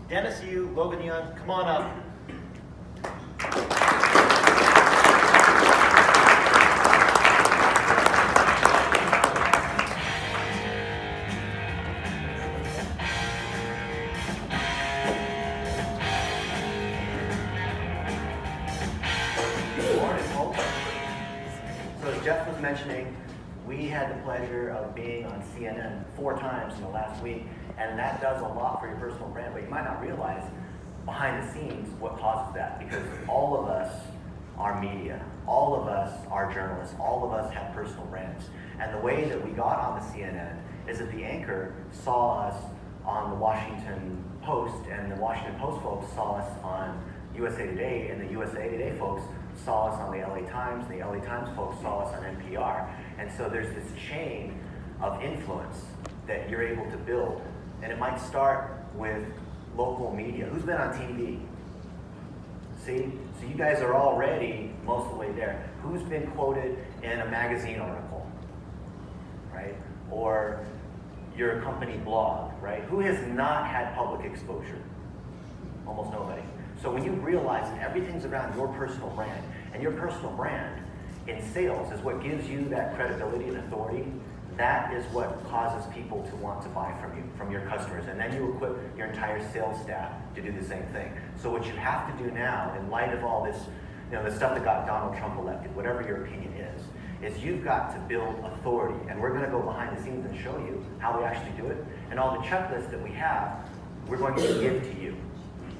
Dennis Yu, Logan Young, come on up. So as Jeff was mentioning, we had the pleasure of being on CNN 4 times in the last week, and that does a lot for your personal brand, but you might not realize behind the scenes what causes that, because all of us are media, all of us are journalists, all of us have personal brands. And the way that we got on the CNN is that the anchor saw us on the Washington Post, and the Washington Post folks saw us on USA Today, and the USA Today folks saw us on the LA Times, and the LA Times folks saw us on NPR. And so there's this chain of influence that you're able to build. And it might start with local media. Who's been on TV? See? So you guys are already most of the way there. Who's been quoted in a magazine article? Right? Or your company blog, right? Who has not had public exposure? Almost nobody. So when you realize that everything's around your personal brand, and your personal brand in sales is what gives you that credibility and authority, that is what causes people to want to buy from you, from your customers. And then you equip your entire sales staff to do the same thing. So what you have to do now, in light of all this, the stuff that got Donald Trump elected, whatever your opinion is you've got to build authority. And we're gonna go behind the scenes and show you how we actually do it. And all the checklists that we have, we're going to give to you.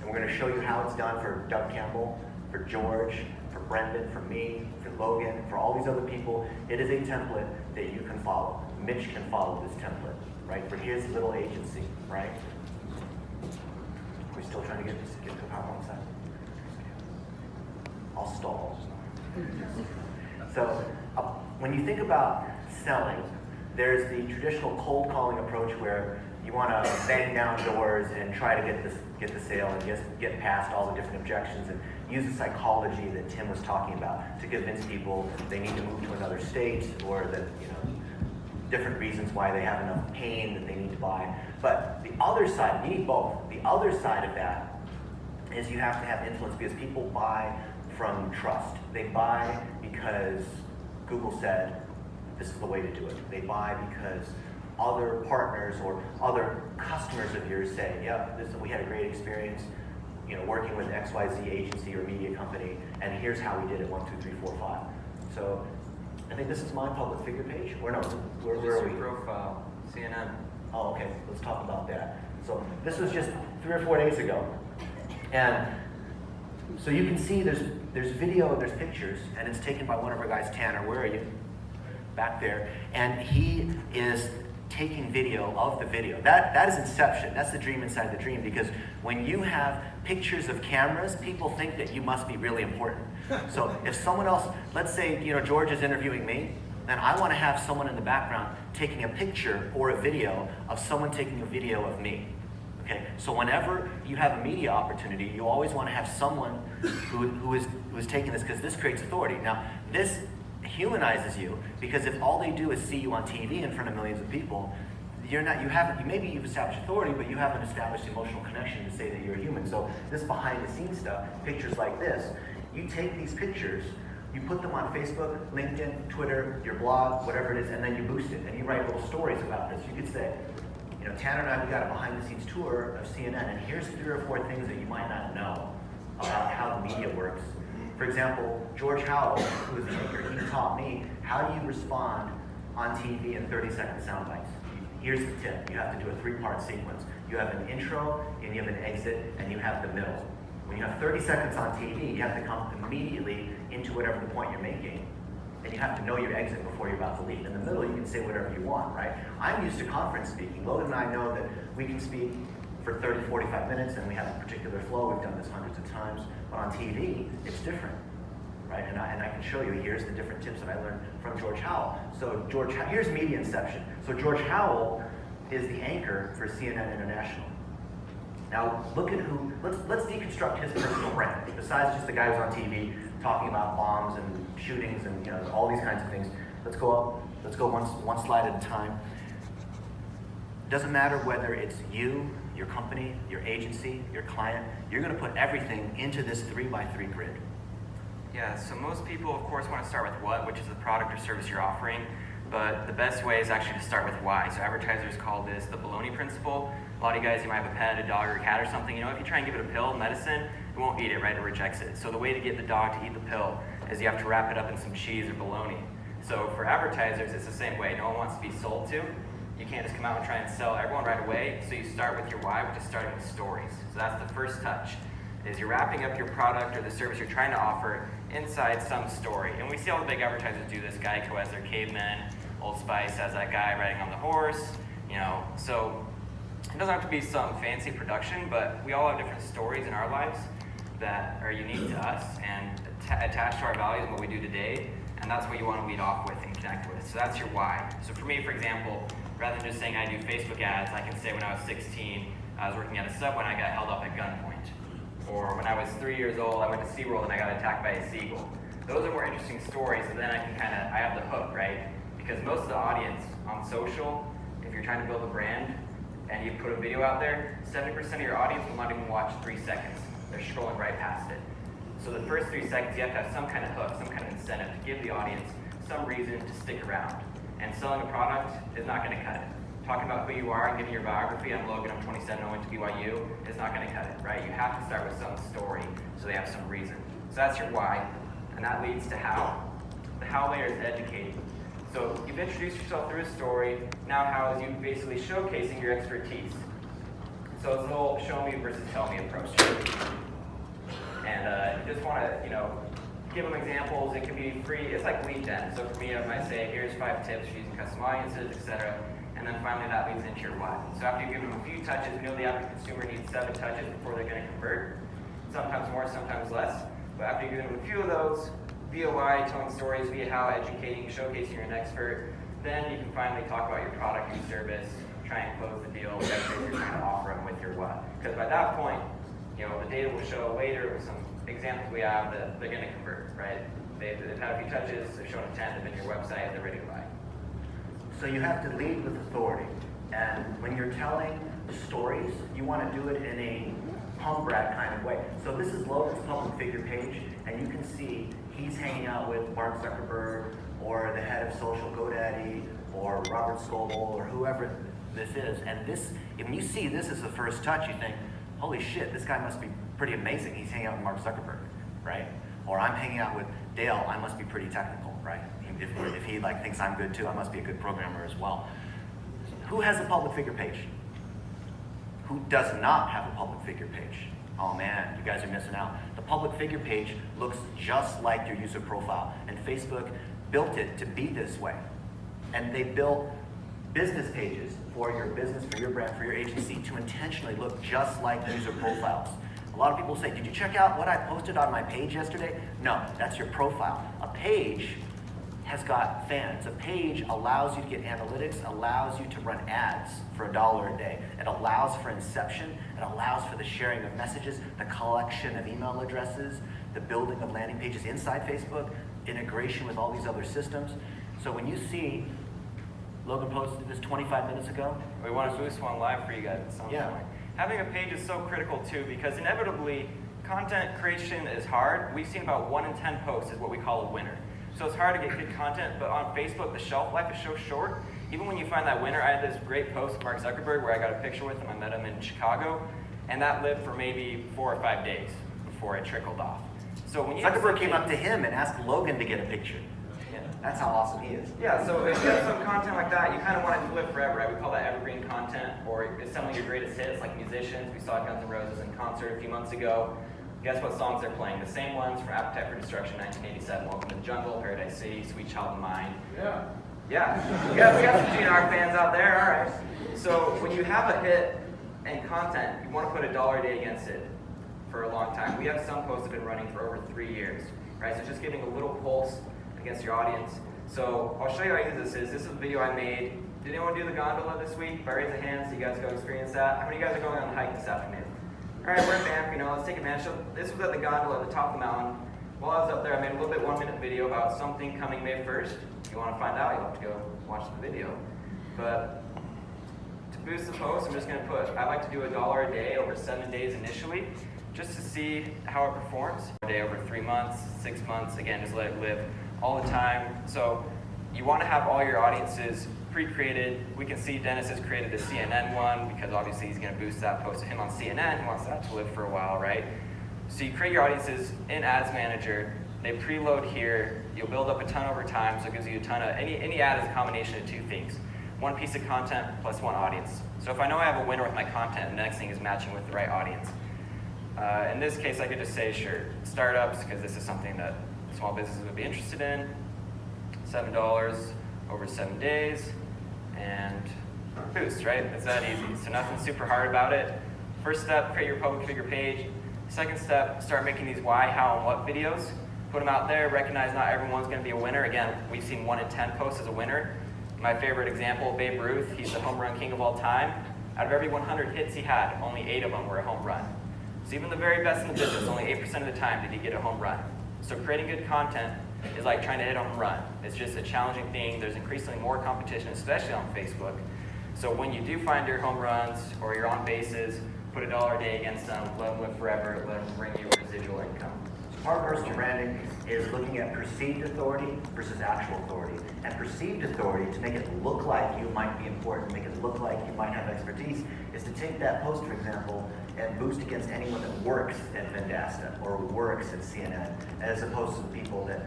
And we're gonna show you how it's done for Doug Campbell, for George, for Brendan, for me, for Logan, for all these other people. It is a template that you can follow. Mitch can follow this template, right? For his little agency, right? We're still trying to get to the PowerPoint side. I'll stall. So when you think about selling, there's the traditional cold calling approach where you want to bang down doors and try to get the sale and get past all the different objections and use the psychology that Tim was talking about to convince people they need to move to another state, or that different reasons why they have enough pain that they need to buy. But the other side, you need both. The other side of that is you have to have influence, because people buy from trust. They buy because Google said this is the way to do it. They buy because other partners or other customers of yours say, yep, we had a great experience working with XYZ agency or media company, and here's how we did it, 1, 2, 3, 4, 5. So I think this is my public figure page. Where are we? Profile, CNN. Oh, okay, let's talk about that. So this was just 3 or 4 days ago. And so you can see there's video, there's pictures, and it's taken by one of our guys, Tanner. Where are you? Back there. And he is taking video of the video. That is inception. That's the dream inside the dream, because when you have pictures of cameras, people think that you must be really important. So if someone else, let's say George is interviewing me, then I want to have someone in the background taking a picture or a video of someone taking a video of me. Okay? So whenever you have a media opportunity, you always want to have someone who is taking this, because this creates authority. Now, this humanizes you, because if all they do is see you on TV in front of millions of people, maybe you've established authority, but you haven't established emotional connection to say that you're a human. So this behind the scenes stuff, pictures like this, you take these pictures, you put them on Facebook, LinkedIn, Twitter, your blog, whatever it is, and then you boost it, and you write little stories about this. You could say, Tanner and I, we got a behind the scenes tour of CNN, and here's 3 or 4 things that you might not know about how the media works. For example, George Howell, who is the anchor, he taught me, how do you respond on TV in 30-second sound bites? Here's the tip. You have to do a 3-part sequence. You have an intro, and you have an exit, and you have the middle. When you have 30 seconds on TV, you have to come immediately into whatever the point you're making, and you have to know your exit before you're about to leave. In the middle, you can say whatever you want, right? I'm used to conference speaking. Logan and I know that we can speak for 30, 45 minutes, and we have a particular flow. We've done this hundreds of times. But on TV, it's different, right? And I can show you, here's the different tips that I learned from George Howell. So here's media inception. So George Howell is the anchor for CNN International. Now look at let's deconstruct his personal brand. Besides just the guy who's on TV talking about bombs and shootings and all these kinds of things. Let's go one slide at a time. It doesn't matter whether it's you, your company, your agency, your client, you're going to put everything into this 3x3 grid. Yeah, so most people, of course, want to start with what, which is the product or service you're offering, but the best way is actually to start with why. So advertisers call this the Bologna Principle. A lot of you guys, you might have a pet, a dog, or a cat or something. You know, if you try and give it a pill, medicine, it won't eat it, right? It rejects it. So the way to get the dog to eat the pill is you have to wrap it up in some cheese or bologna. So for advertisers, it's the same way. No one wants to be sold to. You can't just come out and try and sell everyone right away. So you start with your why, which is starting with stories. So that's the first touch, is you're wrapping up your product or the service you're trying to offer inside some story. And we see all the big advertisers do this. Geico has their cavemen. Old Spice has that guy riding on the horse. You know, so it doesn't have to be some fancy production, but we all have different stories in our lives that are unique to us and attached to our values and what we do today. And that's what you want to lead off with and connect with. So that's your why. So for me, for example, rather than just saying I do Facebook ads, I can say when I was 16, I was working at a Subway and I got held up at gunpoint. Or when I was 3 years old, I went to SeaWorld and I got attacked by a seagull. Those are more interesting stories, and then I have the hook, right? Because most of the audience on social, if you're trying to build a brand and you put a video out there, 70% of your audience will not even watch 3 seconds. They're scrolling right past it. So the first 3 seconds, you have to have some kind of hook, some kind of incentive to give the audience some reason to stick around. And selling a product is not going to cut it. Talking about who you are and giving your biography, I'm Logan, I'm 27, I went to BYU, is not going to cut it, right? You have to start with some story so they have some reason. So that's your why, and that leads to how. The how layer is educating. So you've introduced yourself through a story. Now how is you basically showcasing your expertise. So it's a little show me versus tell me approach. And you just want to, give them examples. It can be free. It's like lead gen. So for me, I might say, here's 5 tips for using custom audiences, etc. And then finally that leads into your why. So after you give them a few touches, we know the average consumer needs 7 touches before they're going to convert. Sometimes more, sometimes less. But after you give them a few of those, via why, telling stories, via how, educating, showcasing you're an expert, then you can finally talk about your product, your service, try and close the deal, whatever you're trying to offer them with your what. Because by that point, the data will show later with some examples we have that they're going to convert, right? They've had a few touches, they've shown a 10, they've been to your website, they're ready to buy. So you have to lead with authority. And when you're telling stories, you want to do it in a pump rat kind of way. So this is Logan's public figure page, and you can see he's hanging out with Mark Zuckerberg or the head of social GoDaddy or Robert Scoble or whoever this is. And this, when you see this as the first touch, you think, holy shit, this guy must be pretty amazing. He's hanging out with Mark Zuckerberg, right? Or I'm hanging out with Dale, I must be pretty technical, right? If he thinks I'm good too, I must be a good programmer as well. Who has a public figure page? Who does not have a public figure page? Oh man, you guys are missing out. The public figure page looks just like your user profile, and Facebook built it to be this way. And they built business pages for your business, for your brand, for your agency to intentionally look just like user profiles. A lot of people say, did you check out what I posted on my page yesterday? No, that's your profile. A page has got fans. A page allows you to get analytics, allows you to run ads for $1 a day. It allows for inception. It allows for the sharing of messages, the collection of email addresses, the building of landing pages inside Facebook, integration with all these other systems. So when you see, Logan posted this 25 minutes ago. We want to boost one live for you guys at some point. Having a page is so critical too, because inevitably, content creation is hard. We've seen about 1 in 10 posts is what we call a winner. So it's hard to get good content, but on Facebook, the shelf life is so short. Even when you find that winner, I had this great post with Mark Zuckerberg where I got a picture with him. I met him in Chicago, and that lived for maybe 4 or 5 days before it trickled off. So when Zuckerberg came up to him and asked Logan to get a picture. Yeah. That's how awesome he is. Yeah, so if you have some content like that, you kind of want it to live forever, right? We call that evergreen content, or it's some of your greatest hits, like musicians. We saw Guns N' Roses in concert a few months ago. Guess what songs they're playing? The same ones from Appetite for Destruction, 1987, Welcome to the Jungle, Paradise City, Sweet Child of Mine. Yeah. We got some GNR fans out there, all right. So when you have a hit and content, you want to put $1 a day against it for a long time. We have some posts that have been running for over 3 years, right? So just giving a little pulse against your audience. So I'll show you how easy this is. This is a video I made. Did anyone do the gondola this week? By raise of hands, so you guys go experience that. How many of you guys are going on a hike this afternoon? All right, we're in Banff, let's take advantage. So this was at the gondola at the top of the mountain. While I was up there, I made a little bit 1-minute video about something coming May 1st. If you want to find out, you'll have to go watch the video. But to boost the post, I'm just going to put, I like to do $1 a day over 7 days initially, just to see how it performs. A day over 3 months, 6 months, again, just let it live all the time. So you want to have all your audiences pre-created. We can see Dennis has created a CNN one because obviously he's going to boost that post to him on CNN. He wants that to live for a while, right? So you create your audiences in Ads Manager. They preload here. You'll build up a ton over time, so it gives you a ton of, any ad is a combination of two things. One piece of content plus one audience. So if I know I have a winner with my content, the next thing is matching with the right audience. In this case, I could just say, sure, startups, because this is something that small businesses would be interested in. $7 over 7 days, and boost, right? It's that easy. So nothing super hard about it. First step, create your public figure page. Second step, start making these why, how, and what videos. Put them out there, recognize not everyone's going to be a winner. Again, we've seen 1 in 10 posts as a winner. My favorite example, Babe Ruth, he's the home run king of all time. Out of every 100 hits he had, only 8 of them were a home run. So even the very best in the business, only 8% of the time did he get a home run. So creating good content is like trying to hit a home run. It's just a challenging thing. There's increasingly more competition, especially on Facebook. So when you do find your home runs or you're on bases, put $1 a day against them, let them live forever, let them bring you residual income. Part of personal branding is looking at perceived authority versus actual authority. And perceived authority, to make it look like you might be important, make it look like you might have expertise, is to take that post, for example, and boost against anyone that works at Vendasta or works at CNN, as opposed to the people that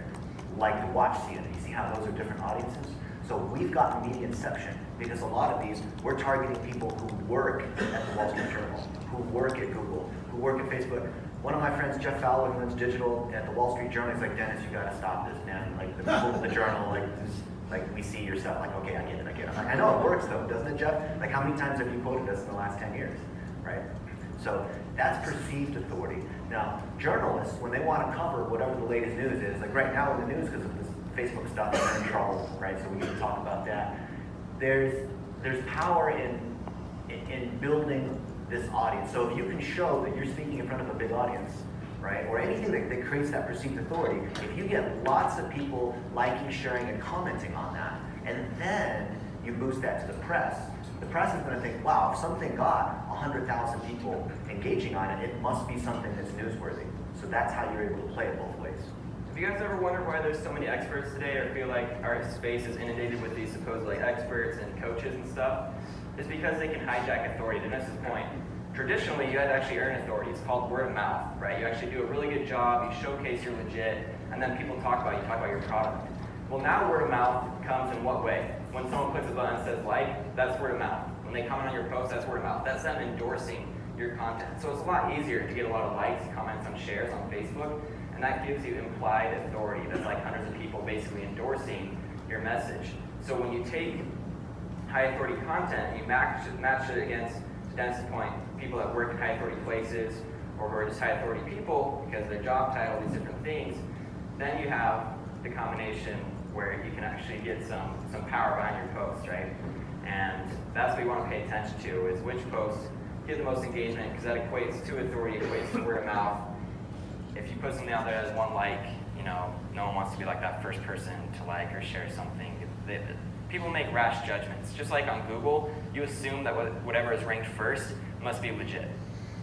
like to watch CNN. You see how those are different audiences? So we've got media inception, because a lot of these, we're targeting people who work at the Wall Street Journal, who work at Google, who work at Facebook. One of my friends, Jeff Fowler, who runs digital at the Wall Street Journal, he's like, Dennis, you gotta stop this, man. Like, the people in the journal, like we see your stuff, like, okay, I get it. I'm like, I know it works though, doesn't it, Jeff? Like, how many times have you quoted us in the last 10 years, right? So that's perceived authority. Now, journalists, when they want to cover whatever the latest news is, like right now in the news, because of this Facebook stuff, they're in trouble, right? So we need to talk about that. There's power in building this audience. So if you can show that you're speaking in front of a big audience, right, or anything that creates that perceived authority, if you get lots of people liking, sharing, and commenting on that, and then you boost that to the press is going to think, wow, if something got 100,000 people engaging on it, it must be something that's newsworthy. So that's how you're able to play it both ways. Have you guys ever wondered why there's so many experts today, or feel like our space is inundated with these supposedly experts and coaches and stuff? It's because they can hijack authority. To Dennis's point, traditionally you had to actually earn authority. It's called word of mouth, right? You actually do a really good job, you showcase you're legit, and then people talk about your product. Well, now word of mouth comes in what way? When someone clicks a button and says like, that's word of mouth. When they comment on your post, that's word of mouth. That's them endorsing your content. So it's a lot easier to get a lot of likes, comments, and shares on Facebook, and that gives you implied authority. That's like hundreds of people basically endorsing your message. So when you take high authority content and you match it against, to Dennis's point, people that work in high authority places, or who are just high authority people because their job title, these different things, then you have the combination where you can actually get some power behind your post, right? And that's what you want to pay attention to, is which posts get the most engagement, because that equates to authority, equates to word of mouth. If you put something out there as one like, no one wants to be like that first person to like or share something. People make rash judgments. Just like on Google, you assume that whatever is ranked first must be legit.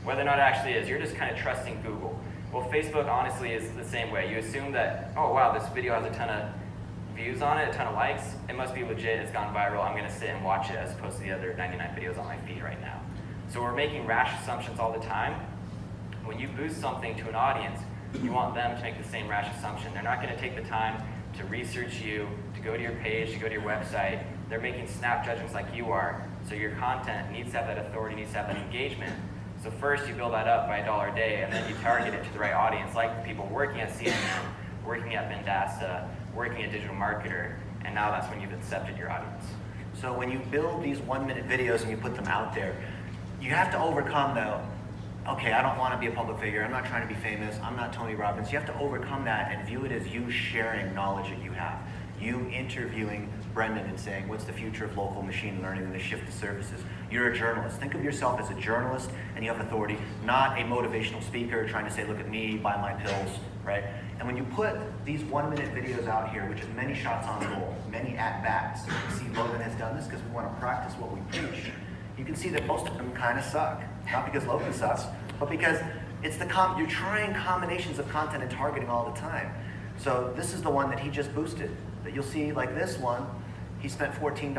Whether or not it actually is, you're just kind of trusting Google. Well, Facebook honestly is the same way. You assume that, oh wow, this video has a ton of views on it, a ton of likes, it must be legit, it's gone viral, I'm gonna sit and watch it as opposed to the other 99 videos on my feed right now. So we're making rash assumptions all the time. When you boost something to an audience, you want them to make the same rash assumption. They're not gonna take the time to research you, to go to your page, to go to your website. They're making snap judgments like you are. So your content needs to have that authority, needs to have that engagement. So first you build that up by $1 a day, and then you target it to the right audience, like the people working at CNN, working at Vendasta, working at digital marketer, and now that's when you've accepted your audience. So when you build these 1-minute videos and you put them out there, you have to overcome okay, I don't want to be a public figure, I'm not trying to be famous, I'm not Tony Robbins. You have to overcome that and view it as you sharing knowledge that you have. You interviewing Brendan and saying, what's the future of local machine learning and the shift to services? You're a journalist. Think of yourself as a journalist and you have authority, not a motivational speaker trying to say, look at me, buy my pills, right? And when you put these 1-minute videos out here, which is many shots on goal, many at-bats, you see Logan has done this because we want to practice what we preach. you can see that most of them kind of suck. Not because Logan sucks, but because it's you're trying combinations of content and targeting all the time. So this is the one that he just boosted. That you'll see like this one, he spent $14,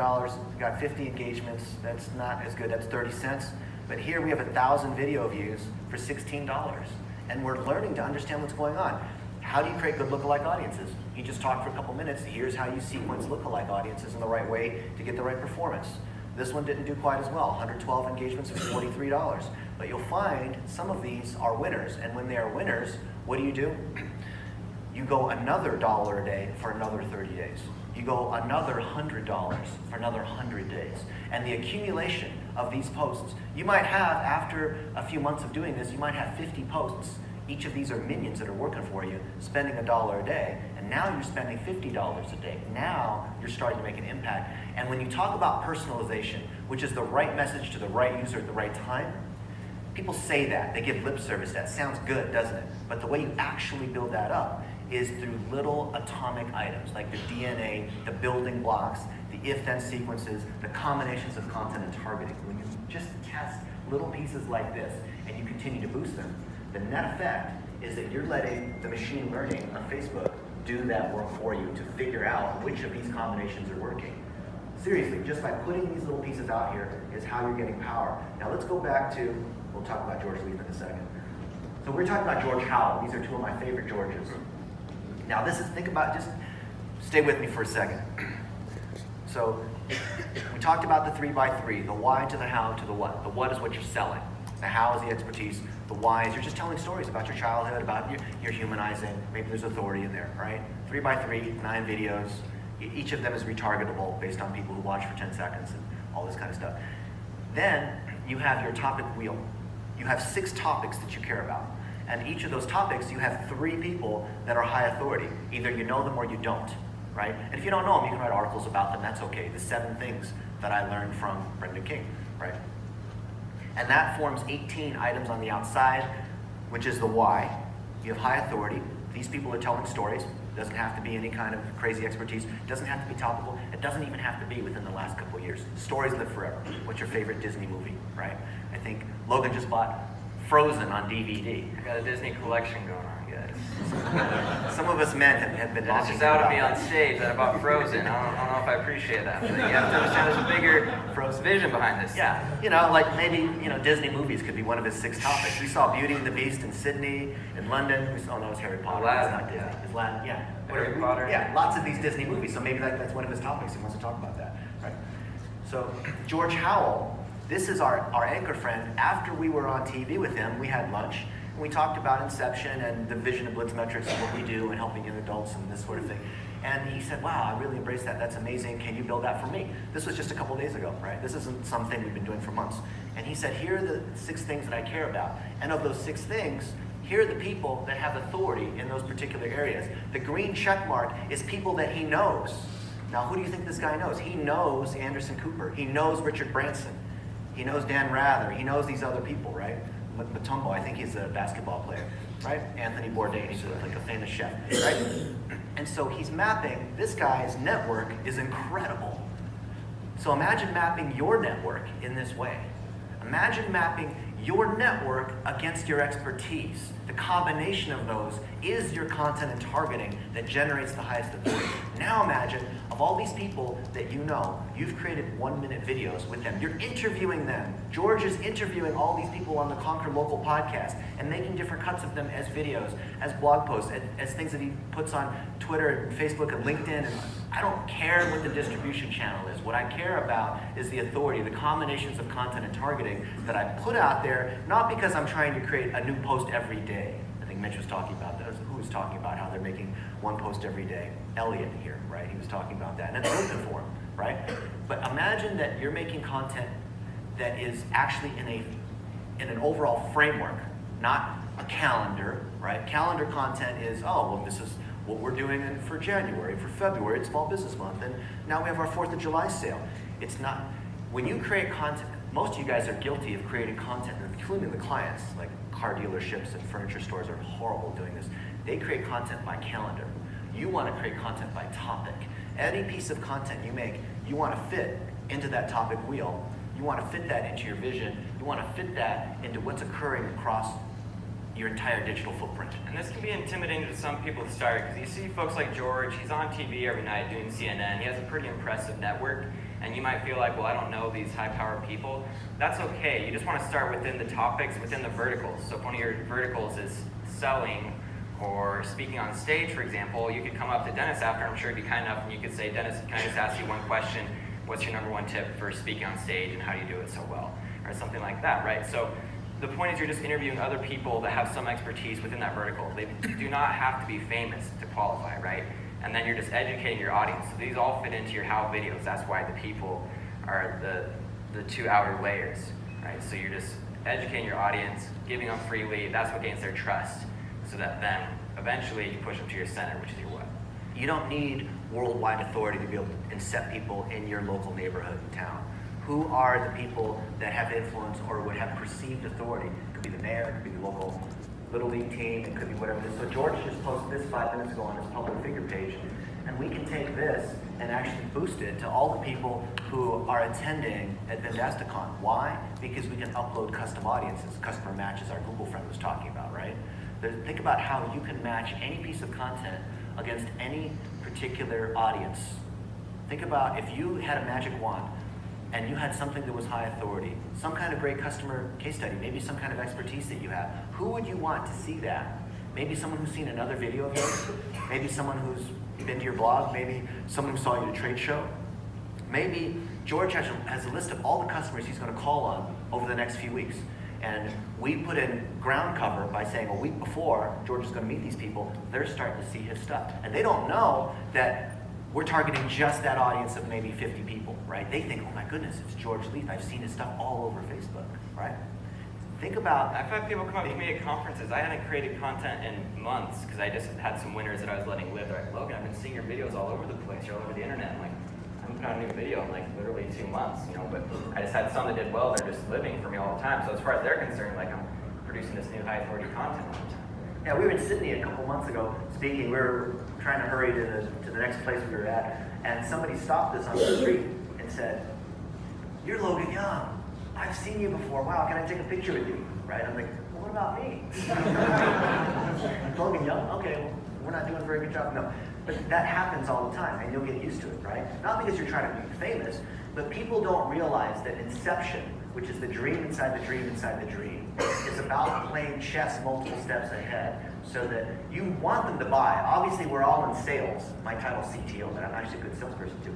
got 50 engagements. That's not as good, that's 30 cents. But here we have 1,000 video views for $16. And we're learning to understand what's going on. How do you create good lookalike audiences? He just talked for a couple minutes. Here's how you sequence lookalike audiences in the right way to get the right performance. This one didn't do quite as well. 112 engagements for $43. But you'll find some of these are winners. And when they are winners, what do? You go another $1 a day for another 30 days. You go another $100 for another 100 days. And the accumulation of these posts, you might have, after a few months of doing this, you might have 50 posts. Each of these are minions that are working for you, spending $1 a day, and now you're spending $50 a day. Now you're starting to make an impact. And when you talk about personalization, which is the right message to the right user at the right time, people say that, they give lip service. That sounds good, doesn't it? But the way you actually build that up is through little atomic items, like the DNA, the building blocks, the if-then sequences, the combinations of content and targeting. When you just test little pieces like this and you continue to boost them, the net effect is that you're letting the machine learning of Facebook do that work for you to figure out which of these combinations are working. Seriously, just by putting these little pieces out here is how you're getting power. Now let's go back to, we'll talk about George Leaf in a second. So we're talking about George Howell. These are two of my favorite Georges. Now this is, think about, just stay with me for a second. So we talked about the 3x3, the why to the how to the what. The what is what you're selling. The how is the expertise. The why is you're just telling stories about your childhood, about your humanizing. Maybe there's authority in there, right? 3x3, 9 videos. Each of them is retargetable based on people who watch for 10 seconds and all this kind of stuff. Then you have your topic wheel. You have 6 topics that you care about. And each of those topics, you have 3 people that are high authority. Either you know them or you don't, right? And if you don't know them, you can write articles about them. That's okay. The 7 things that I learned from Brendan King, right? And that forms 18 items on the outside, which is the why. You have high authority. These people are telling stories. It doesn't have to be any kind of crazy expertise. It doesn't have to be topical. It doesn't even have to be within the last couple of years. Stories live forever. What's your favorite Disney movie, right? I think Logan just bought Frozen on DVD. I got a Disney collection going on, guys. Some of us men have been It's just out of me on stage that I bought Frozen. I don't know if I appreciate that. But you have to understand there's a bigger Frozen vision behind this. Yeah, like maybe, Disney movies could be one of his 6 topics. We saw Beauty and the Beast in Sydney, in London. We saw, no, it was Harry Potter. Aladdin, It's not Disney. yeah. It's Latin, yeah. Harry Potter. Yeah, lots of these Disney movies. So maybe that's one of his topics. He wants to talk about that, right? So George Howell, this is our anchor friend. After we were on TV with him, we had lunch. And we talked about Inception and the vision of Blitz metrics and what we do and helping young adults and this sort of thing. And he said, wow, I really embrace that. That's amazing. Can you build that for me? This was just a couple days ago, right? This isn't something we've been doing for months. And he said, here are the 6 things that I care about. And of those 6 things, here are the people that have authority in those particular areas. The green check mark is people that he knows. Now, who do you think this guy knows? He knows Anderson Cooper. He knows Richard Branson. He knows Dan Rather. He knows these other people, right? Matumbo, I think he's a basketball player, right? Anthony Bourdain, he's like a famous chef, right? And so he's mapping, this guy's network is incredible. So imagine mapping your network in this way. Imagine mapping your network against your expertise. The combination of those is your content and targeting that generates the highest authority. Now imagine, of all these people that you know, you've created 1-minute videos with them. You're interviewing them. George is interviewing all these people on the Conquer Local podcast and making different cuts of them as videos, as blog posts, as things that he puts on Twitter and Facebook and LinkedIn. And I don't care what the distribution channel is. What I care about is the authority, the combinations of content and targeting that I put out there, not because I'm trying to create a new post every day. I think Mitch was talking about that. Who was talking about how they're making 1 post every day? Elliot here, right? He was talking about that. And it's open for him, right? But imagine that you're making content that is actually in an overall framework, not a calendar, right? Calendar content is, oh, well, this is what we're doing for January, for February, it's Small Business Month, and now we have our 4th of July sale. It's not, when you create content, most of you guys are guilty of creating content, including the clients, like car dealerships and furniture stores are horrible doing this. They create content by calendar. You want to create content by topic. Any piece of content you make, you want to fit into that topic wheel. You want to fit that into your vision. You want to fit that into what's occurring across your entire digital footprint. And this can be intimidating to some people to start, because you see folks like George, he's on TV every night doing CNN, he has a pretty impressive network, and you might feel like, well, I don't know these high-powered people. That's okay. You just want to start within the topics, within the verticals. So if one of your verticals is selling or speaking on stage, for example, you could come up to Dennis after, I'm sure he'd be kind enough, and you could say, Dennis, can I just ask you one question? What's your number one tip for speaking on stage, and how do you do it so well? Or something like that, right? So the point is you're just interviewing other people that have some expertise within that vertical. They do not have to be famous to qualify, right? And then you're just educating your audience. So these all fit into your how videos. That's why the people are the two outer layers, right? So you're just educating your audience, giving them freely. That's what gains their trust, so that then eventually you push them to your center, which is your what. You don't need worldwide authority to be able to incept people in your local neighborhood and town. Who are the people that have influence or would have perceived authority? It could be the mayor, it could be the local Little League team, it could be whatever it is. So George just posted this 5 minutes ago on his public figure page, and we can take this and actually boost it to all the people who are attending at Vendastacon. Why? Because we can upload custom audiences, customer matches our Google friend was talking about, right? Think about how you can match any piece of content against any particular audience. Think about if you had a magic wand and you had something that was high authority, some kind of great customer case study, maybe some kind of expertise that you have, who would you want to see that? Maybe someone who's seen another video of yours, maybe someone who's been to your blog, maybe someone who saw you at a trade show. Maybe George has a list of all the customers he's going to call on over the next few weeks. And we put in ground cover by saying a week before George is going to meet these people, they're starting to see his stuff. And they don't know that we're targeting just that audience of maybe 50 people, right? They think, oh my goodness, it's George Leith. I've seen his stuff all over Facebook, right? Think about... I've had people come up to me at conferences. I hadn't created content in months because I just had some winners that I was letting live. They're like, Logan, I've been seeing your videos all over the place. You're all over the internet. I'm like, I haven't put out a new video in like literally 2 months, you know, but I just had some that did well. They're just living for me all the time. So as far as they're concerned, like I'm producing this new high authority content all the time. Yeah, we were in Sydney a couple months ago speaking. We were trying to hurry to the next place we were at, and somebody stopped us on the street and said, "You're Logan Young. I've seen you before. Wow, can I take a picture with you?" Right? I'm like, well, what about me? Logan Young? Okay, well, we're not doing a very good job. No, but that happens all the time, and you'll get used to it, right? Not because you're trying to be famous, but people don't realize that inception, which is the dream inside the dream inside the dream, is about playing chess multiple steps ahead so that you want them to buy. Obviously, we're all in sales. My title's CTO, but I'm actually a good salesperson too.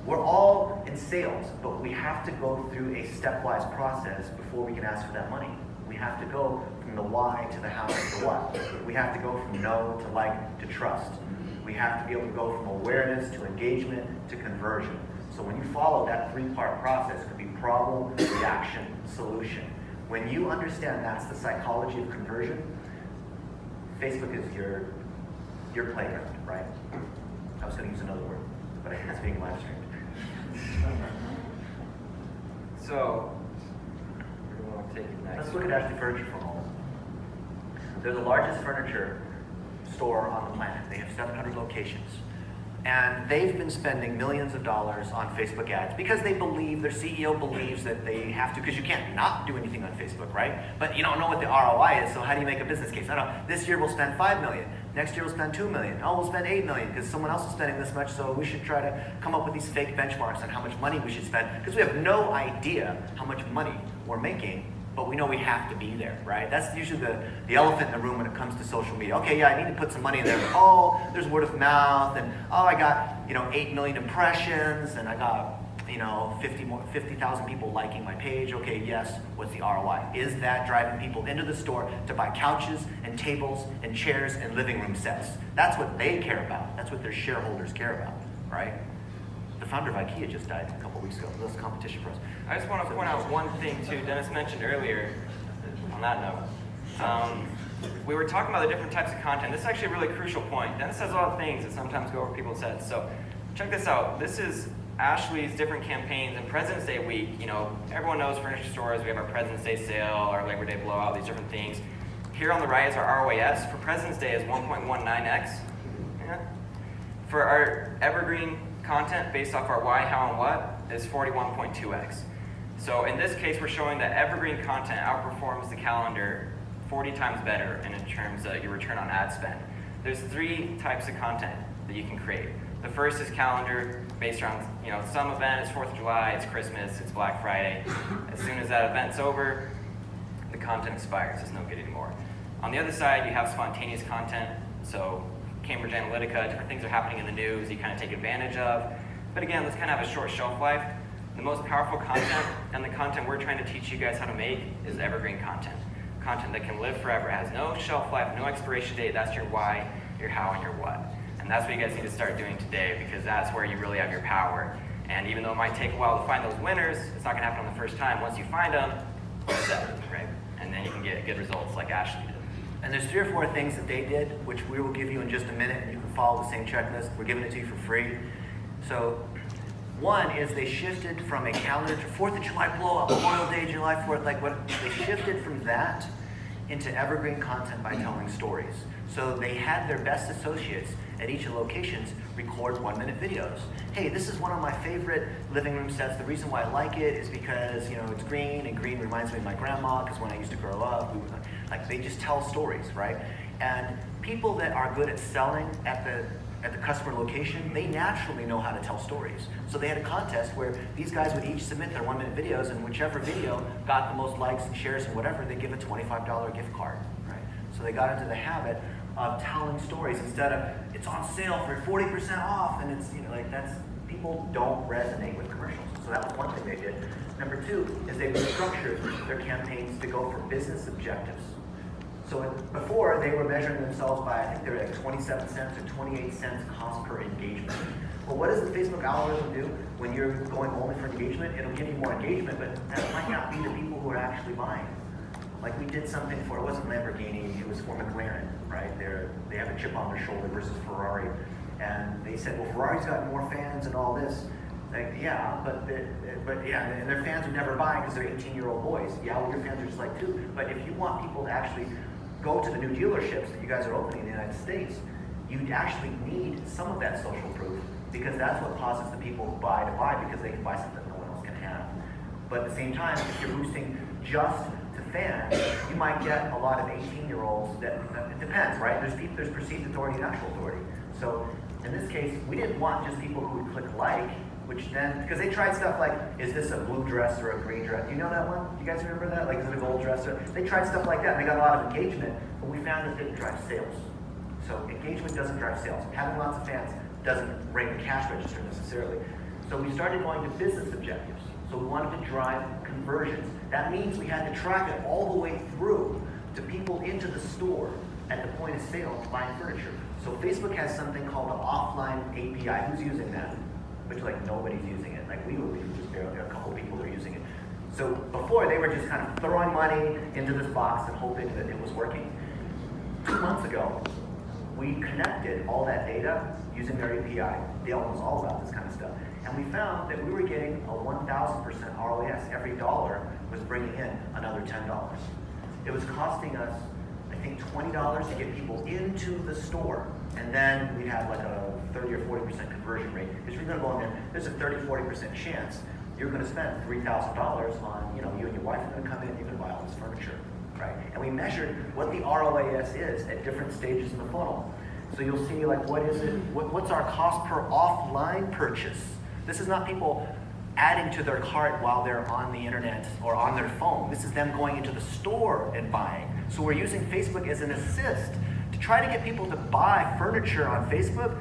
We're all in sales, but we have to go through a stepwise process before we can ask for that money. We have to go from the why to the how to the what. We have to go from know to like to trust. We have to be able to go from awareness to engagement to conversion. So when you follow that 3-part process, it could be problem, reaction, solution. When you understand that's the psychology of conversion, Facebook is your playground, right? I was going to use another word, but I think it's being live streamed. So, where do we want to take it next? Let's look at Ashley Furniture for a moment. They're the largest furniture store on the planet. They have 700 locations. And they've been spending millions of dollars on Facebook ads because they believe, their CEO believes that they have to, because you can't not do anything on Facebook, right? But you don't know what the ROI is, so how do you make a business case? I don't know, this year we'll spend $5 million. Next year we'll spend $2 million. Oh, we'll spend $8 million because someone else is spending this much, so we should try to come up with these fake benchmarks on how much money we should spend because we have no idea how much money we're making, but we know we have to be there, right? That's usually the elephant in the room when it comes to social media. Okay, yeah, I need to put some money in there. Oh, there's word of mouth, and oh, I got 8 million impressions, and I got 50,000 people liking my page. Okay, yes. What's the ROI? Is that driving people into the store to buy couches and tables and chairs and living room sets? That's what they care about. That's what their shareholders care about, right? The founder of IKEA just died a couple weeks ago. That's competition for us. I just want to point out one thing too. Dennis mentioned earlier, on that note, we were talking about the different types of content. This is actually a really crucial point. Dennis says a lot of things that sometimes go over people's heads. So check this out. This is Ashley's different campaigns and President's Day week. Everyone knows furniture stores. We have our President's Day sale, our Labor Day blowout, these different things. Here on the right is our ROAS. For President's Day is 1.19x. Yeah. For our evergreen content based off our why, how, and what is 41.2x. So in this case, we're showing that evergreen content outperforms the calendar 40 times better in terms of your return on ad spend. There's 3 types of content that you can create. The first is calendar, based around some event. It's 4th of July, it's Christmas, it's Black Friday. As soon as that event's over, the content expires. It's no good anymore. On the other side, you have spontaneous content. So Cambridge Analytica, different things are happening in the news you kind of take advantage of. But again, let's kind of have a short shelf life. The most powerful content, and the content we're trying to teach you guys how to make, is evergreen content. Content that can live forever, has no shelf life, no expiration date. That's your why, your how, and your what. And that's what you guys need to start doing today, because that's where you really have your power. And even though it might take a while to find those winners, it's not going to happen on the first time. Once you find them, that's it, right? And then you can get good results like Ashley did. And there's 3 or 4 things that they did, which we will give you in just a minute, and you can follow the same checklist. We're giving it to you for free. So one is they shifted from a calendar to 4th of July blowout, Memorial Day, July 4th, they shifted from that into evergreen content by telling stories. So they had their best associates at each of the locations record 1-minute videos. Hey, this is one of my favorite living room sets. The reason why I like it is because it's green, and green reminds me of my grandma, because when I used to grow up, they just tell stories, right? And people that are good at selling at the customer location, they naturally know how to tell stories. So they had a contest where these guys would each submit their 1-minute videos, and whichever video got the most likes and shares and whatever, they give a $25 gift card, right? So they got into the habit of telling stories instead of, it's on sale for 40% off, and it's, people don't resonate with commercials. So that was one thing they did. Number 2 is they restructured their campaigns to go for business objectives. So before, they were measuring themselves by, I think they were like 27 cents or 28 cents cost per engagement. Well, what does the Facebook algorithm do when you're going only for engagement? It'll give you more engagement, but that might not be the people who are actually buying. Like we did something for, it wasn't Lamborghini, it was for McLaren, right? They have a chip on their shoulder versus Ferrari. And they said, well, Ferrari's got more fans and all this. Like, yeah, but and their fans would never buy because they're 18-year-old boys. Yeah, well, your fans are just like too. But if you want people to actually go to the new dealerships that you guys are opening in the United States, you actually need some of that social proof, because that's what causes the people who buy to buy, because they can buy something no one else can have. But at the same time, if you're boosting just to fans, you might get a lot of 18-year-olds that, it depends, right? There's perceived authority and actual authority. So in this case, we didn't want just people who would click like, which then, because they tried stuff like, is this a blue dress or a green dress? You know that one? You guys remember that? Like, is it a gold dress? They tried stuff like that, and they got a lot of engagement, but we found it didn't drive sales. So engagement doesn't drive sales. Having lots of fans doesn't ring the cash register necessarily. So we started going to business objectives. So we wanted to drive conversions. That means we had to track it all the way through to people into the store at the point of sale buying furniture. So Facebook has something called the offline API. Who's using that? Which nobody's using it. Like we would be, just barely a couple people are using it. So before they were just kind of throwing money into this box and hoping that it was working. 2 months ago, we connected all that data using their API. Dale knows all about this kind of stuff. And we found that we were getting a 1,000% ROAS. Every dollar was bringing in another $10. It was costing us, I think, $20 to get people into the store. And then we'd have like a 30 or 40% conversion rate. Because you're going to go in there, there's a 30-40% chance you're going to spend $3,000 on, you and your wife are going to come in, you're going to buy all this furniture, right? And we measured what the ROAS is at different stages in the funnel. So you'll see, what is it? What's our cost per offline purchase? This is not people adding to their cart while they're on the internet or on their phone. This is them going into the store and buying. So we're using Facebook as an assist to try to get people to buy furniture on Facebook.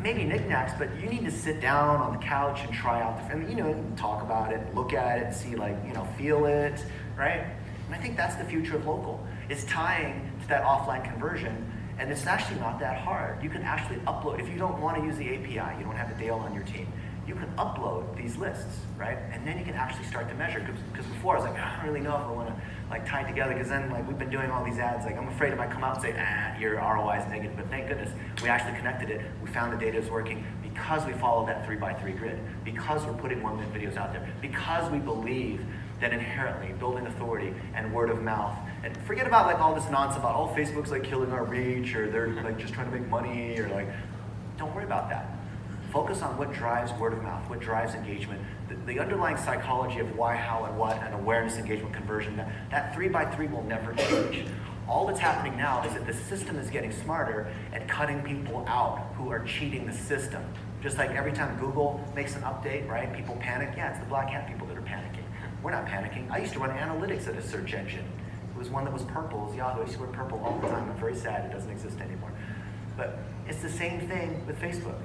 Maybe knickknacks, but you need to sit down on the couch and try out talk about it, look at it, see feel it, right? And I think that's the future of local, is tying to that offline conversion. And it's actually not that hard. You can actually upload, if you don't want to use the API, you don't have a Dale on your team, you can upload these lists, right? And then you can actually start to measure. Because before I was like, I don't really know if I want to tie it together, because then we've been doing all these ads, I'm afraid it might come out and say, your ROI is negative. But thank goodness we actually connected it. We found the data is working because we followed that 3x3 grid, because we're putting 1-minute videos out there, because we believe that inherently building authority and word of mouth, and forget about all this nonsense about, Facebook's killing our reach, or they're just trying to make money, or don't worry about that. Focus on what drives word of mouth, what drives engagement, the underlying psychology of why, how, and what, and awareness, engagement, conversion. That 3x3 will never change. All that's happening now is that the system is getting smarter at cutting people out who are cheating the system. Just like every time Google makes an update, right, people panic. Yeah, it's the black hat people that are panicking. We're not panicking. I used to run analytics at a search engine. It was one that was purple, it was Yahoo. I used to wear purple all the time. I'm very sad it doesn't exist anymore. But it's the same thing with Facebook.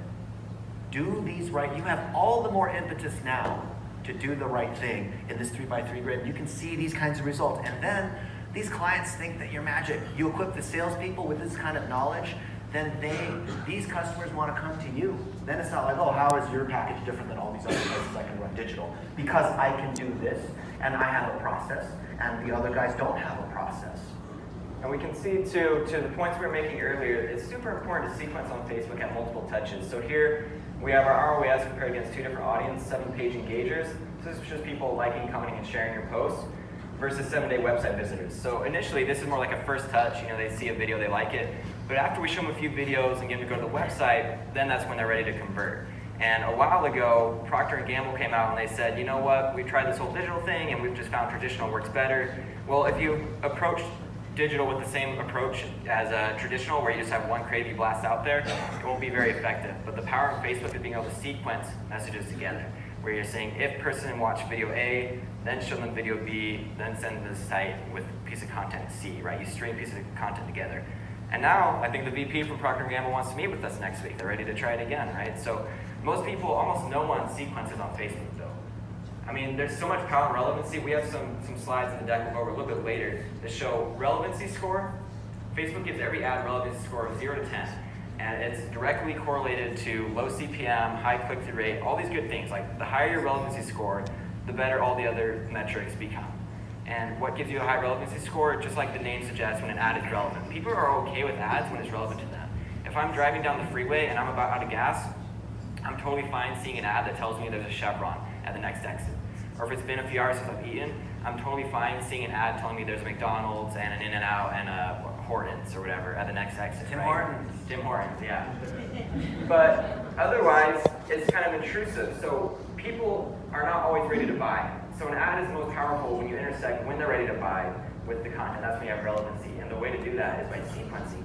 Do these right. You have all the more impetus now to do the right thing in this 3x3 grid. You can see these kinds of results. And then these clients think that you're magic. You equip the salespeople with this kind of knowledge, then these customers want to come to you. Then it's not like, oh, how is your package different than all these other places I can run digital? Because I can do this, and I have a process, and the other guys don't have a process. And we can see to the points we were making earlier, it's super important to sequence on Facebook at multiple touches. So here we have our ROAS compared against two different audiences, 7-page engagers. So this is just people liking, commenting, and sharing your posts versus 7-day website visitors. So initially, this is more like a first touch. They see a video, they like it. But after we show them a few videos and get them to go to the website, then that's when they're ready to convert. And a while ago, Procter & Gamble came out and they said, you know what, we tried this whole digital thing and we've just found traditional works better. Well, if you approach digital with the same approach as a traditional, where you just have one crazy blast out there, it won't be very effective. But the power of Facebook is being able to sequence messages together, where you're saying, if person watched video A, then show them video B, then send them to the site with piece of content C, right? You string pieces of content together. And now, I think the VP from Procter & Gamble wants to meet with us next week. They're ready to try it again, right? So most people, almost no one sequences on Facebook, though. I mean, there's so much power and relevancy. We have some slides in the deck we'll go over a little bit later that show relevancy score. Facebook gives every ad relevancy score of 0 to 10. And it's directly correlated to low CPM, high click-through rate, all these good things. Like, the higher your relevancy score, the better all the other metrics become. And what gives you a high relevancy score? Just like the name suggests, when an ad is relevant. People are okay with ads when it's relevant to them. If I'm driving down the freeway and I'm about out of gas, I'm totally fine seeing an ad that tells me there's a Chevron at the next exit. Or if it's been a few hours since I've eaten, I'm totally fine seeing an ad telling me there's a McDonald's and an In-N-Out and a Hortons or whatever at the next exit. Tim right? Hortons. Tim Hortons, yeah. But otherwise, it's kind of intrusive. So people are not always ready to buy. So an ad is most powerful when you intersect when they're ready to buy with the content. That's when you have relevancy. And the way to do that is by sequencing.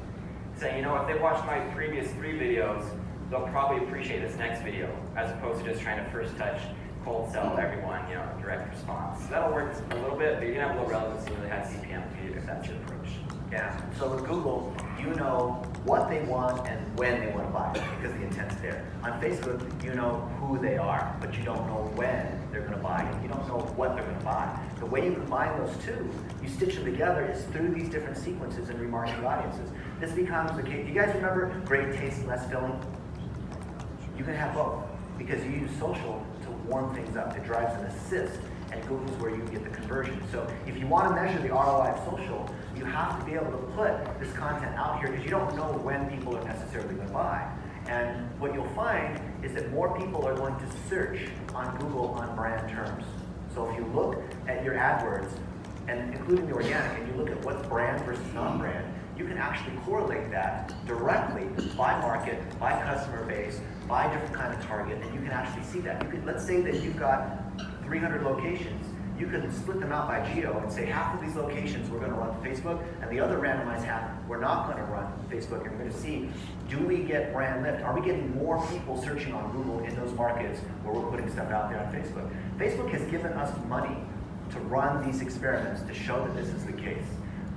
Saying, if they watched my previous 3 videos, they'll probably appreciate this next video, as opposed to just trying to first touch, cold sell everyone, direct response. So that'll work a little bit, but you're gonna have low relevancy when they have CPM if that's your approach. Yeah, so with Google, you know what they want and when they want to buy, because the intent's there. On Facebook, you know who they are, but you don't know when they're going to buy, and you don't know what they're going to buy. The way you combine those two, you stitch them together, is through these different sequences and remarketing audiences. This becomes the case. You guys remember great taste, less filling? You can have both, because you use social to warm things up. It drives an assist, and Google's where you get the conversion. So if you want to measure the ROI of social, you have to be able to put this content out here, because you don't know when people are necessarily going to buy. And what you'll find is that more people are going to search on Google on brand terms. So if you look at your AdWords, and including the organic, and you look at what's brand versus non-brand, you can actually correlate that directly by market, by customer base, by different kind of target, and you can actually see that. Let's say that you've got 300 locations. You can split them out by geo and say half of these locations we're going to run Facebook, and the other randomized half we're not going to run Facebook. And we're going to see, do we get brand lift? Are we getting more people searching on Google in those markets where we're putting stuff out there on Facebook? Facebook has given us money to run these experiments to show that this is the case.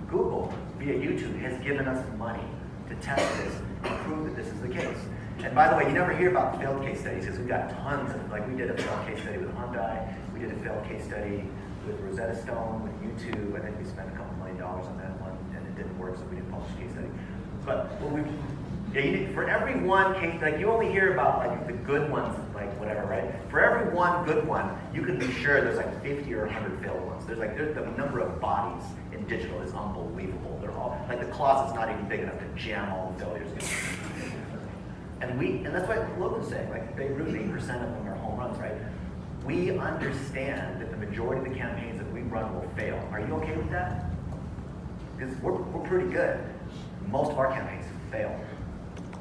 Google, via YouTube, has given us money to test this and prove that this is the case. And by the way, you never hear about the failed case studies, because we've got tons of, we did a failed case study with Hyundai, we did a failed case study with Rosetta Stone, with YouTube. I think we spent a couple $1 million on that one, and it didn't work, so we didn't publish a case study. But for every one case, you only hear about the good ones, whatever, right? For every one good one, you can be sure there's 50 or 100 failed ones. There's the number of bodies in digital is unbelievable. They're all, the closet's not even big enough to jam all the failures in. And that's why Logan's saying, they root 8% of them are home runs, right? We understand that the majority of the campaigns that we run will fail. Are you okay with that? Because we're pretty good. Most of our campaigns fail.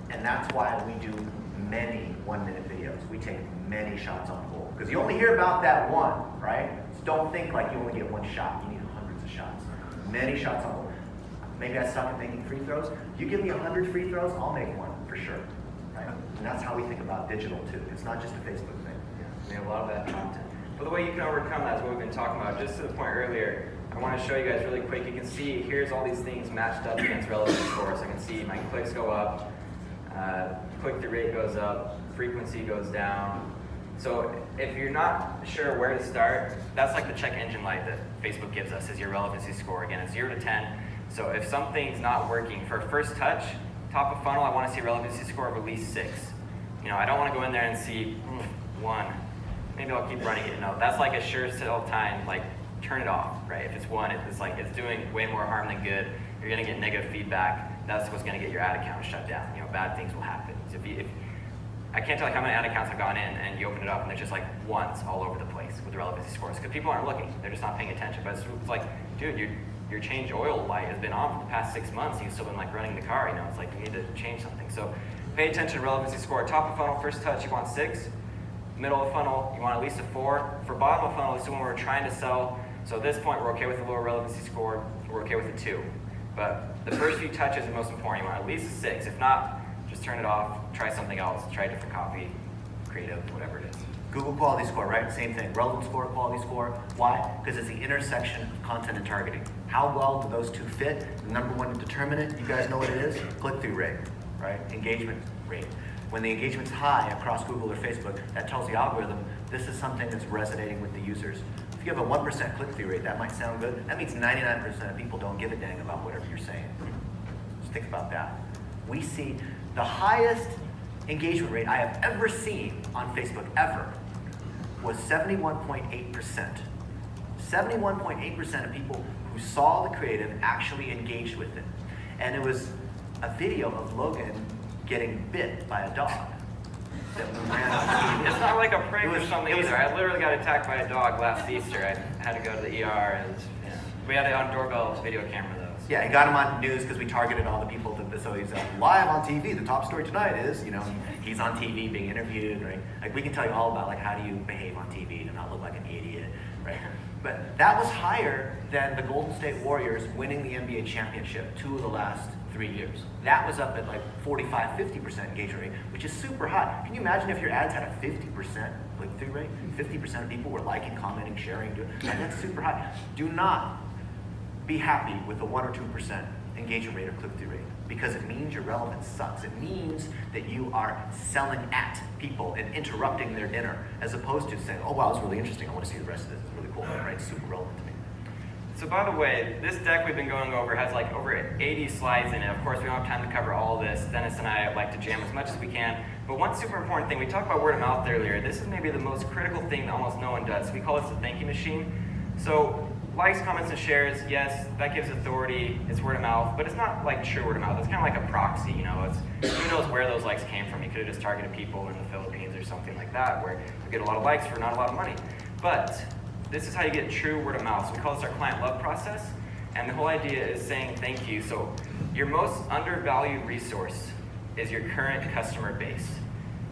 And that's why we do many 1-minute videos. We take many shots on goal. Because you only hear about that one, right? So don't think like you only get one shot. You need hundreds of shots. Many shots on goal. Maybe I suck at making free throws. You give me 100 free throws, I'll make one for sure. Right? And that's how we think about digital too. It's not just a Facebook thing. We have a lot of that content. But the way you can overcome that is what we've been talking about. Just to the point earlier, I want to show you guys really quick. You can see here's all these things matched up against relevancy scores. I can see my clicks go up, click-through rate goes up, frequency goes down. So if you're not sure where to start, that's like the check engine light that Facebook gives us is your relevancy score. Again, it's 0 to 10. So if something's not working, for first touch, top of funnel, I want to see a relevancy score of at least 6. I don't want to go in there and see 1. Maybe I'll keep running it. No, that's like a sure sell time, like turn it off, right? If it's 1, it's like it's doing way more harm than good. You're gonna get negative feedback. That's what's gonna get your ad account shut down. Bad things will happen. So if I can't tell you how many ad accounts have gone in and you open it up and they're just like ones all over the place with the relevancy scores because people aren't looking. They're just not paying attention. But it's like, dude, your change oil light has been on for the past 6 months and you've still been like running the car. It's like you need to change something. So pay attention to relevancy score. Top of funnel, first touch, you want 6. Middle of funnel, you want at least a 4. For bottom of funnel, this is when we're trying to sell. So at this point, we're okay with the lower relevancy score. We're okay with a 2. But the first few touches are most important. You want at least a 6. If not, just turn it off. Try something else. Try a different copy, creative, whatever it is. Google quality score, right? Same thing. Relevant score, quality score. Why? Because it's the intersection of content and targeting. How well do those two fit? The number one determinant, you guys know what it is? Click-through rate, right? Engagement rate. When the engagement's high across Google or Facebook, that tells the algorithm this is something that's resonating with the users. If you have a 1% click-through rate, that might sound good. That means 99% of people don't give a dang about whatever you're saying. Just think about that. We see the highest engagement rate I have ever seen on Facebook, ever, was 71.8%. 71.8% of people who saw the creative actually engaged with it. And it was a video of Logan getting bit by a dog that ran on TV. It's not like a prank or something either. I literally got attacked by a dog last Easter. I had to go to the ER and we had it on doorbell video camera though. So. Yeah, he got him on news because we targeted all the people. So he's live on TV. The top story tonight is, he's on TV being interviewed, right? Like we can tell you all about like how do you behave on TV to not look like an idiot, right? But that was higher than the Golden State Warriors winning the NBA championship 2 of the last 3 years. That was up at like 45-50% engagement rate, which is super high. Can you imagine if your ads had a 50% click-through rate? 50% of people were liking, commenting, sharing, and that's super high. Do not be happy with a 1 or 2% engagement rate or click-through rate because it means your relevance sucks. It means that you are selling at people and interrupting their dinner as opposed to saying, oh wow, it's really interesting. I want to see the rest of this. It's really cool, right? It's super relevant to me. So by the way, this deck we've been going over has like over 80 slides in it. Of course, we don't have time to cover all of this. Dennis and I like to jam as much as we can. But one super important thing, we talked about word of mouth earlier. This is maybe the most critical thing that almost no one does. We call this the thank you machine. So likes, comments, and shares, yes, that gives authority. It's word of mouth, but it's not like true word of mouth. It's kind of like a proxy, It's who knows where those likes came from. You could have just targeted people in the Philippines or something like that, where you get a lot of likes for not a lot of money. But this is how you get true word of mouth. So we call this our client love process, and the whole idea is saying thank you. So your most undervalued resource is your current customer base,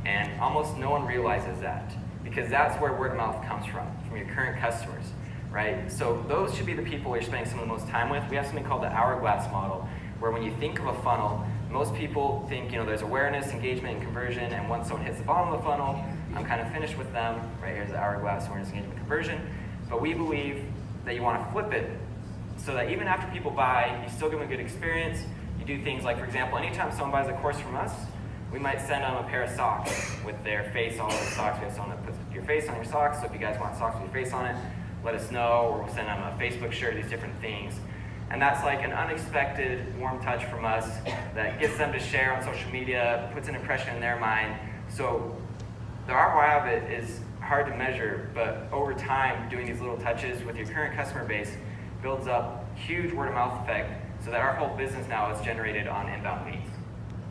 and almost no one realizes that because that's where word of mouth comes from your current customers. Right? So those should be the people you're spending some of the most time with. We have something called the hourglass model, where when you think of a funnel, most people think, there's awareness, engagement, and conversion, and once someone hits the bottom of the funnel, I'm kind of finished with them. Right here's the hourglass, awareness, engagement, conversion. But we believe that you want to flip it so that even after people buy, you still give them a good experience. You do things like, for example, anytime someone buys a course from us, we might send them a pair of socks with their face all over the socks. We have someone that puts your face on your socks, so if you guys want socks with your face on it, let us know, or we'll send them a Facebook shirt, these different things. And that's like an unexpected warm touch from us that gets them to share on social media, puts an impression in their mind. So the ROI of it is hard to measure, but over time, doing these little touches with your current customer base builds up huge word of mouth effect so that our whole business now is generated on inbound leads.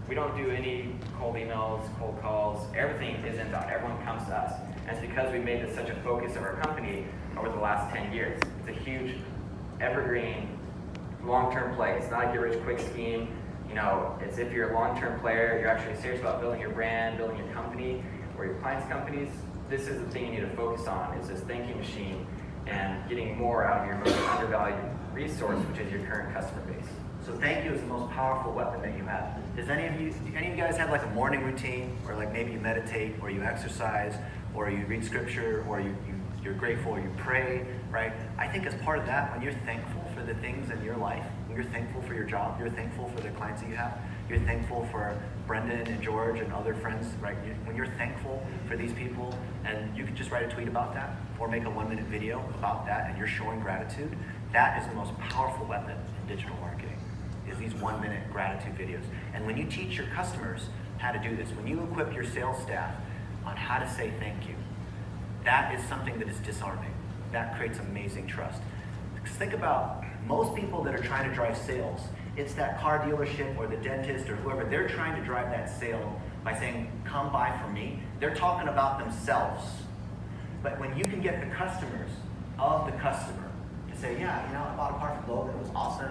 We don't do any cold emails, cold calls, everything is inbound, everyone comes to us. And it's because we made this such a focus of our company over the last 10 years. It's a huge, evergreen, long-term play. It's not a get-rich-quick scheme. it's if you're a long-term player, you're actually serious about building your brand, building your company, or your clients' companies, this is the thing you need to focus on, is this thank you machine and getting more out of your most undervalued resource, which is your current customer base. So thank you is the most powerful weapon that you have. Does any of you guys have like a morning routine, or like maybe you meditate, or you exercise, or you read scripture, or you're grateful, or you pray, right? I think as part of that, when you're thankful for the things in your life, when you're thankful for your job, you're thankful for the clients that you have, you're thankful for Brendan and George and other friends, right? When you're thankful for these people, and you can just write a tweet about that, or make a 1-minute video about that, and you're showing gratitude, that is the most powerful weapon in digital marketing, is these 1-minute gratitude videos. And when you teach your customers how to do this, when you equip your sales staff on how to say thank you, that is something that is disarming. That creates amazing trust. Because think about most people that are trying to drive sales, it's that car dealership or the dentist or whoever, they're trying to drive that sale by saying, come buy from me. They're talking about themselves. But when you can get the customers of the customer to say, yeah, I bought a car from Logan, it was awesome,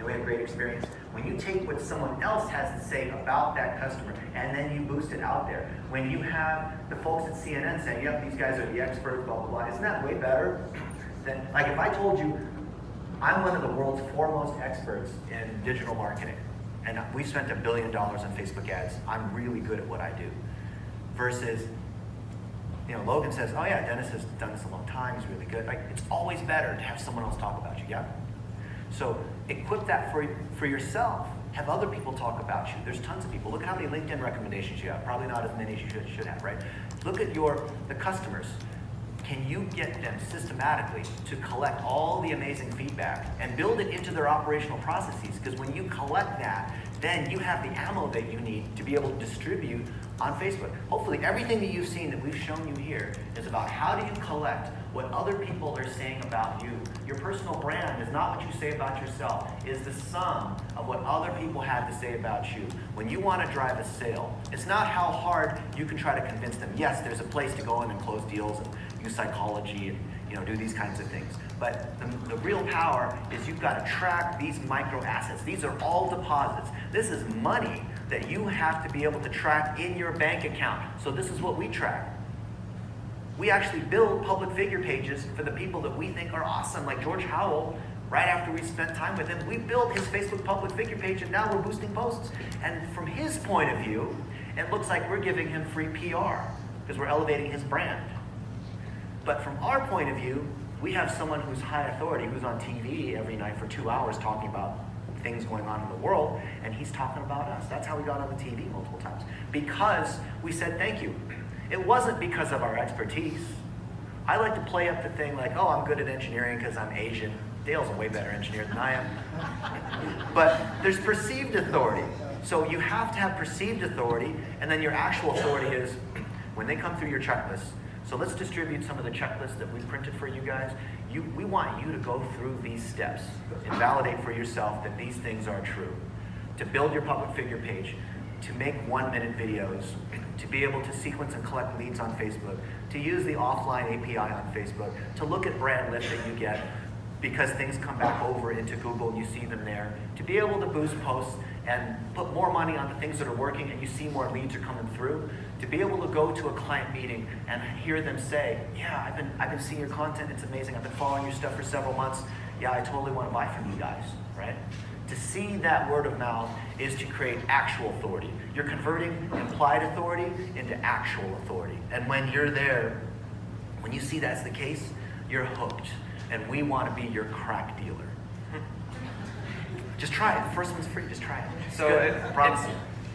we had a great experience. When you take what someone else has to say about that customer and then you boost it out there, when you have the folks at CNN saying, yep, these guys are the experts, blah, blah, blah, isn't that way better than, like if I told you, I'm one of the world's foremost experts in digital marketing, and we spent $1 billion on Facebook ads, I'm really good at what I do, versus, Logan says, oh yeah, Dennis has done this a long time, he's really good. Like, it's always better to have someone else talk about you, yeah? So equip that for yourself. Have other people talk about you. There's tons of people. Look at how many LinkedIn recommendations you have. Probably not as many as you should have, right? Look at the customers. Can you get them systematically to collect all the amazing feedback and build it into their operational processes? Because when you collect that, then you have the ammo that you need to be able to distribute on Facebook. Hopefully everything that you've seen that we've shown you here is about how do you collect what other people are saying about you. Your personal brand is not what you say about yourself, it is the sum of what other people have to say about you. When you want to drive a sale, it's not how hard you can try to convince them. Yes, there's a place to go in and close deals and use psychology and do these kinds of things. But the real power is you've got to track these micro assets. These are all deposits. This is money that you have to be able to track in your bank account. So this is what we track. We actually build public figure pages for the people that we think are awesome, like George Howell. Right after we spent time with him, we built his Facebook public figure page, and now we're boosting posts. And from his point of view, it looks like we're giving him free PR because we're elevating his brand. But from our point of view, we have someone who's high authority, who's on TV every night for 2 hours talking about things going on in the world, and he's talking about us. That's how we got on the TV multiple times. Because we said thank you. It wasn't because of our expertise. I like to play up the thing like, oh, I'm good at engineering because I'm Asian. Dale's a way better engineer than I am. But there's perceived authority. So you have to have perceived authority, and then your actual authority is when they come through your checklist. So let's distribute some of the checklists that we printed for you guys. We want you to go through these steps and validate for yourself that these things are true. To build your public figure page, to make 1-minute videos, to be able to sequence and collect leads on Facebook, to use the offline API on Facebook, to look at brand lift that you get because things come back over into Google and you see them there, to be able to boost posts and put more money on the things that are working and you see more leads are coming through, to be able to go to a client meeting and hear them say, yeah, I've been seeing your content, it's amazing, I've been following your stuff for several months, yeah, I totally want to buy from you guys, right? To see that word of mouth is to create actual authority. You're converting implied authority into actual authority. And when you're there, when you see that's the case, you're hooked. And we want to be your crack dealer. Just try it. The first one's free. Just try it. So promise you.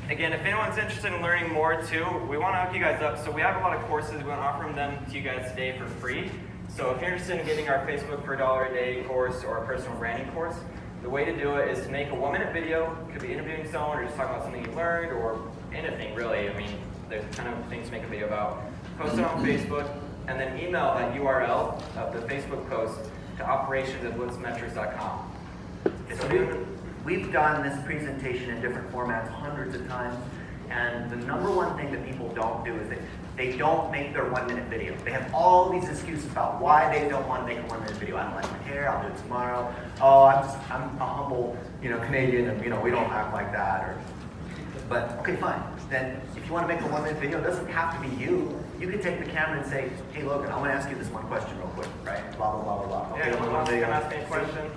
Again, if anyone's interested in learning more too, we want to hook you guys up. So we have a lot of courses. We want to offer them to you guys today for free. So if you're interested in getting our Facebook for $1 a day course or our personal branding course, the way to do it is to make a 1-minute video. It could be interviewing someone or just talking about something you learned or anything really. I mean, there's a ton of things to make a video about. Post it on Facebook and then email that URL of the Facebook post to operations@blitzmetrics.com. So we've done this presentation in different formats hundreds of times. And the number one thing that people don't do is they don't make their 1-minute video. They have all these excuses about why they don't want to make a 1-minute video. I don't like my hair, I'll do it tomorrow. Oh, I'm a humble, Canadian, and we don't act like that. But okay, fine. Then if you want to make a 1-minute video, it doesn't have to be you. You can take the camera and say, hey Logan, I want to ask you this one question real quick, right? Blah, blah, blah, blah, blah. Yeah, Okay, you want to ask me a question?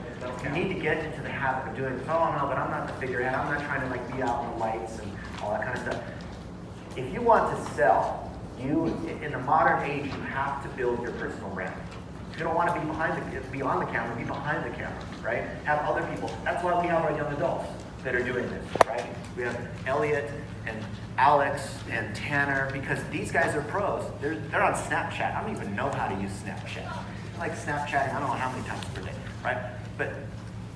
You need to get into the habit of doing this. Oh no, but I'm not the figurehead. I'm not trying to be out in the lights and all that kind of stuff. If you want to sell, in the modern age, you have to build your personal brand. You don't want to be on the camera, be behind the camera, right? Have other people. That's why we have our young adults that are doing this, right? We have Elliot and Alex and Tanner, because these guys are pros. They're on Snapchat. I don't even know how to use Snapchat. I like Snapchatting, I don't know how many times per day, right? But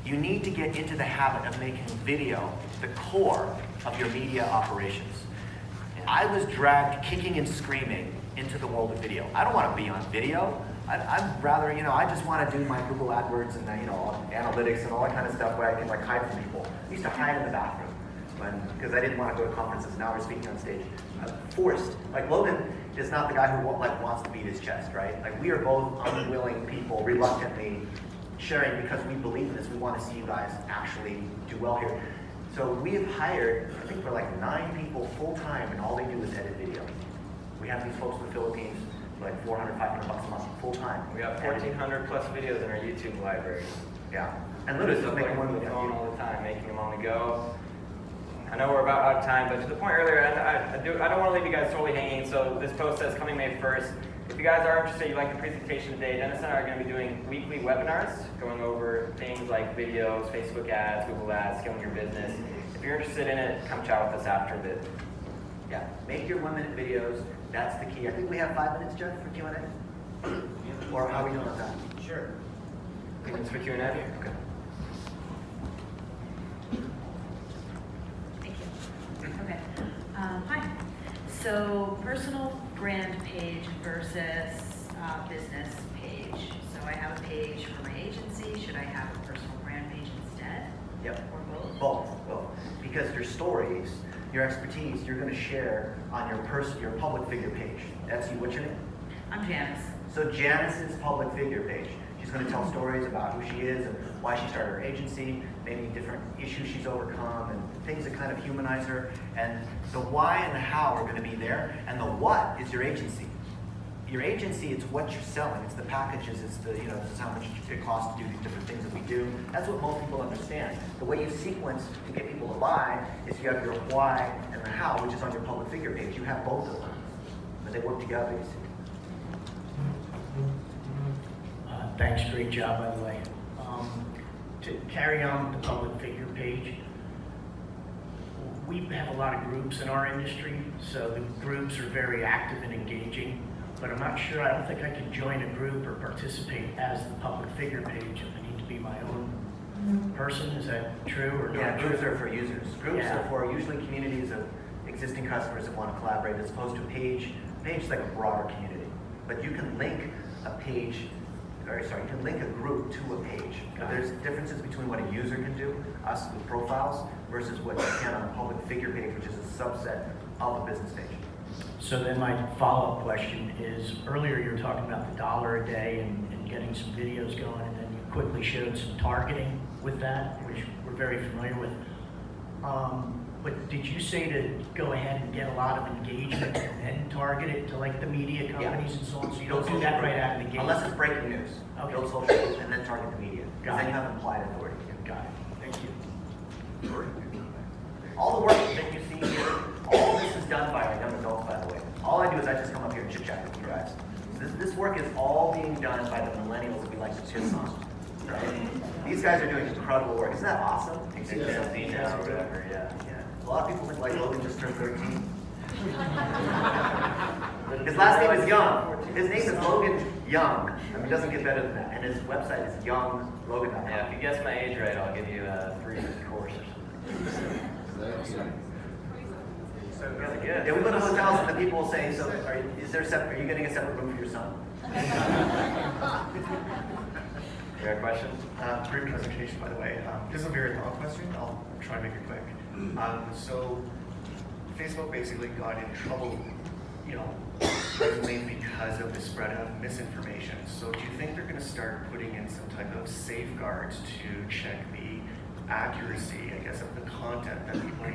you need to get into the habit of making video the core of your media operations. I was dragged kicking and screaming into the world of video. I don't want to be on video. I'd rather, I just want to do my Google AdWords and analytics and all that kind of stuff where I can hide from people. I used to hide in the bathroom because I didn't want to go to conferences. Now we're speaking on stage. Forced. Logan is not the guy who wants to beat his chest, right? We are both unwilling people, reluctantly sharing because we believe in this. We want to see you guys actually do well here. So we have hired, I think we're 9 people full-time, and all they do is edit video. We have these folks in the Philippines, $400, $500 a month full-time. We have 1,400 plus videos in our YouTube library. Yeah. And literally, just making one with the phone all the time, making them on the go. I know we're about out of time, but to the point earlier, I don't want to leave you guys totally hanging. So this post says coming May 1st. If you guys are interested, you like the presentation today, Dennis and I are going to be doing weekly webinars going over things like videos, Facebook ads, Google ads, scaling your business. If you're interested in it, come chat with us after this. Yeah, make your 1-minute videos. That's the key. I think we have 5 minutes, Jeff, for Q&A. Or how are we doing with that? Sure. 5 minutes for Q&A? Okay. Thank you. Okay. Hi. So personal brand page versus business page. So I have a page for my agency. Should I have a personal brand page instead? Yep. Or both? Both. Because your stories, your expertise, you're going to share on your public figure page. That's you. What's your name? I'm Janice. So Janice's public figure page. She's going to tell stories about who she is and why she started her agency, maybe different issues she's overcome and things that kind of humanize her. And the why and the how are going to be there. And the what is your agency. Your agency, it's what you're selling. It's the packages. It's the, this is how much it costs to do these different things that we do. That's what most people understand. The way you sequence to get people to buy is you have your why and the how, which is on your public figure page. You have both of them, but they work together, you see. Thanks, great job, by the way. To carry on with the public figure page, we have a lot of groups in our industry, so the groups are very active and engaging, but I'm not sure, I don't think I can join a group or participate as the public figure page if I need to be my own person. Is that true or not? Yeah, groups are for users. Groups Yeah. are for usually communities of existing customers that want to collaborate, as opposed to a page is like a broader community. But you can link a page, you can link a group to a page. There's differences between what a user can do, us with profiles, versus what you can on a public figure page, which is a subset of a business page. So then my follow-up question is, earlier you were talking about the $1 a day and getting some videos going, and then you quickly showed some targeting with that, which we're very familiar with. But did you say to go ahead and get a lot of engagement and then target it to the media companies and so on? So you don't do that right out of the gate? Unless it's breaking news. Okay. Build social proof and then target the media. Got Then it. you have implied authority. Got it. Thank you. All the work that you see here, all this is done by our young adults, by the way. All I do is I just come up here and chit-chat with you guys. This work is all being done by the millennials that we like to piss on. Right? These guys are doing incredible work. Isn't that awesome? Yeah, or whatever, yeah. A lot of people think Logan just turned 13. His last name is Young. His name is Logan Young. It doesn't get better than that. And his website is younglogan.com. Yeah, if you guess my age right, I'll give you a free course or something. Really good. Yeah, we go to hotels and the people will say, so are you getting a separate room for your son? You got a question? Great presentation, by the way. This is a very long question. I'll try to make it quick. So Facebook basically got in trouble, mainly because of the spread of misinformation. So do you think they're going to start putting in some type of safeguards to check the accuracy, I guess, of the content that people are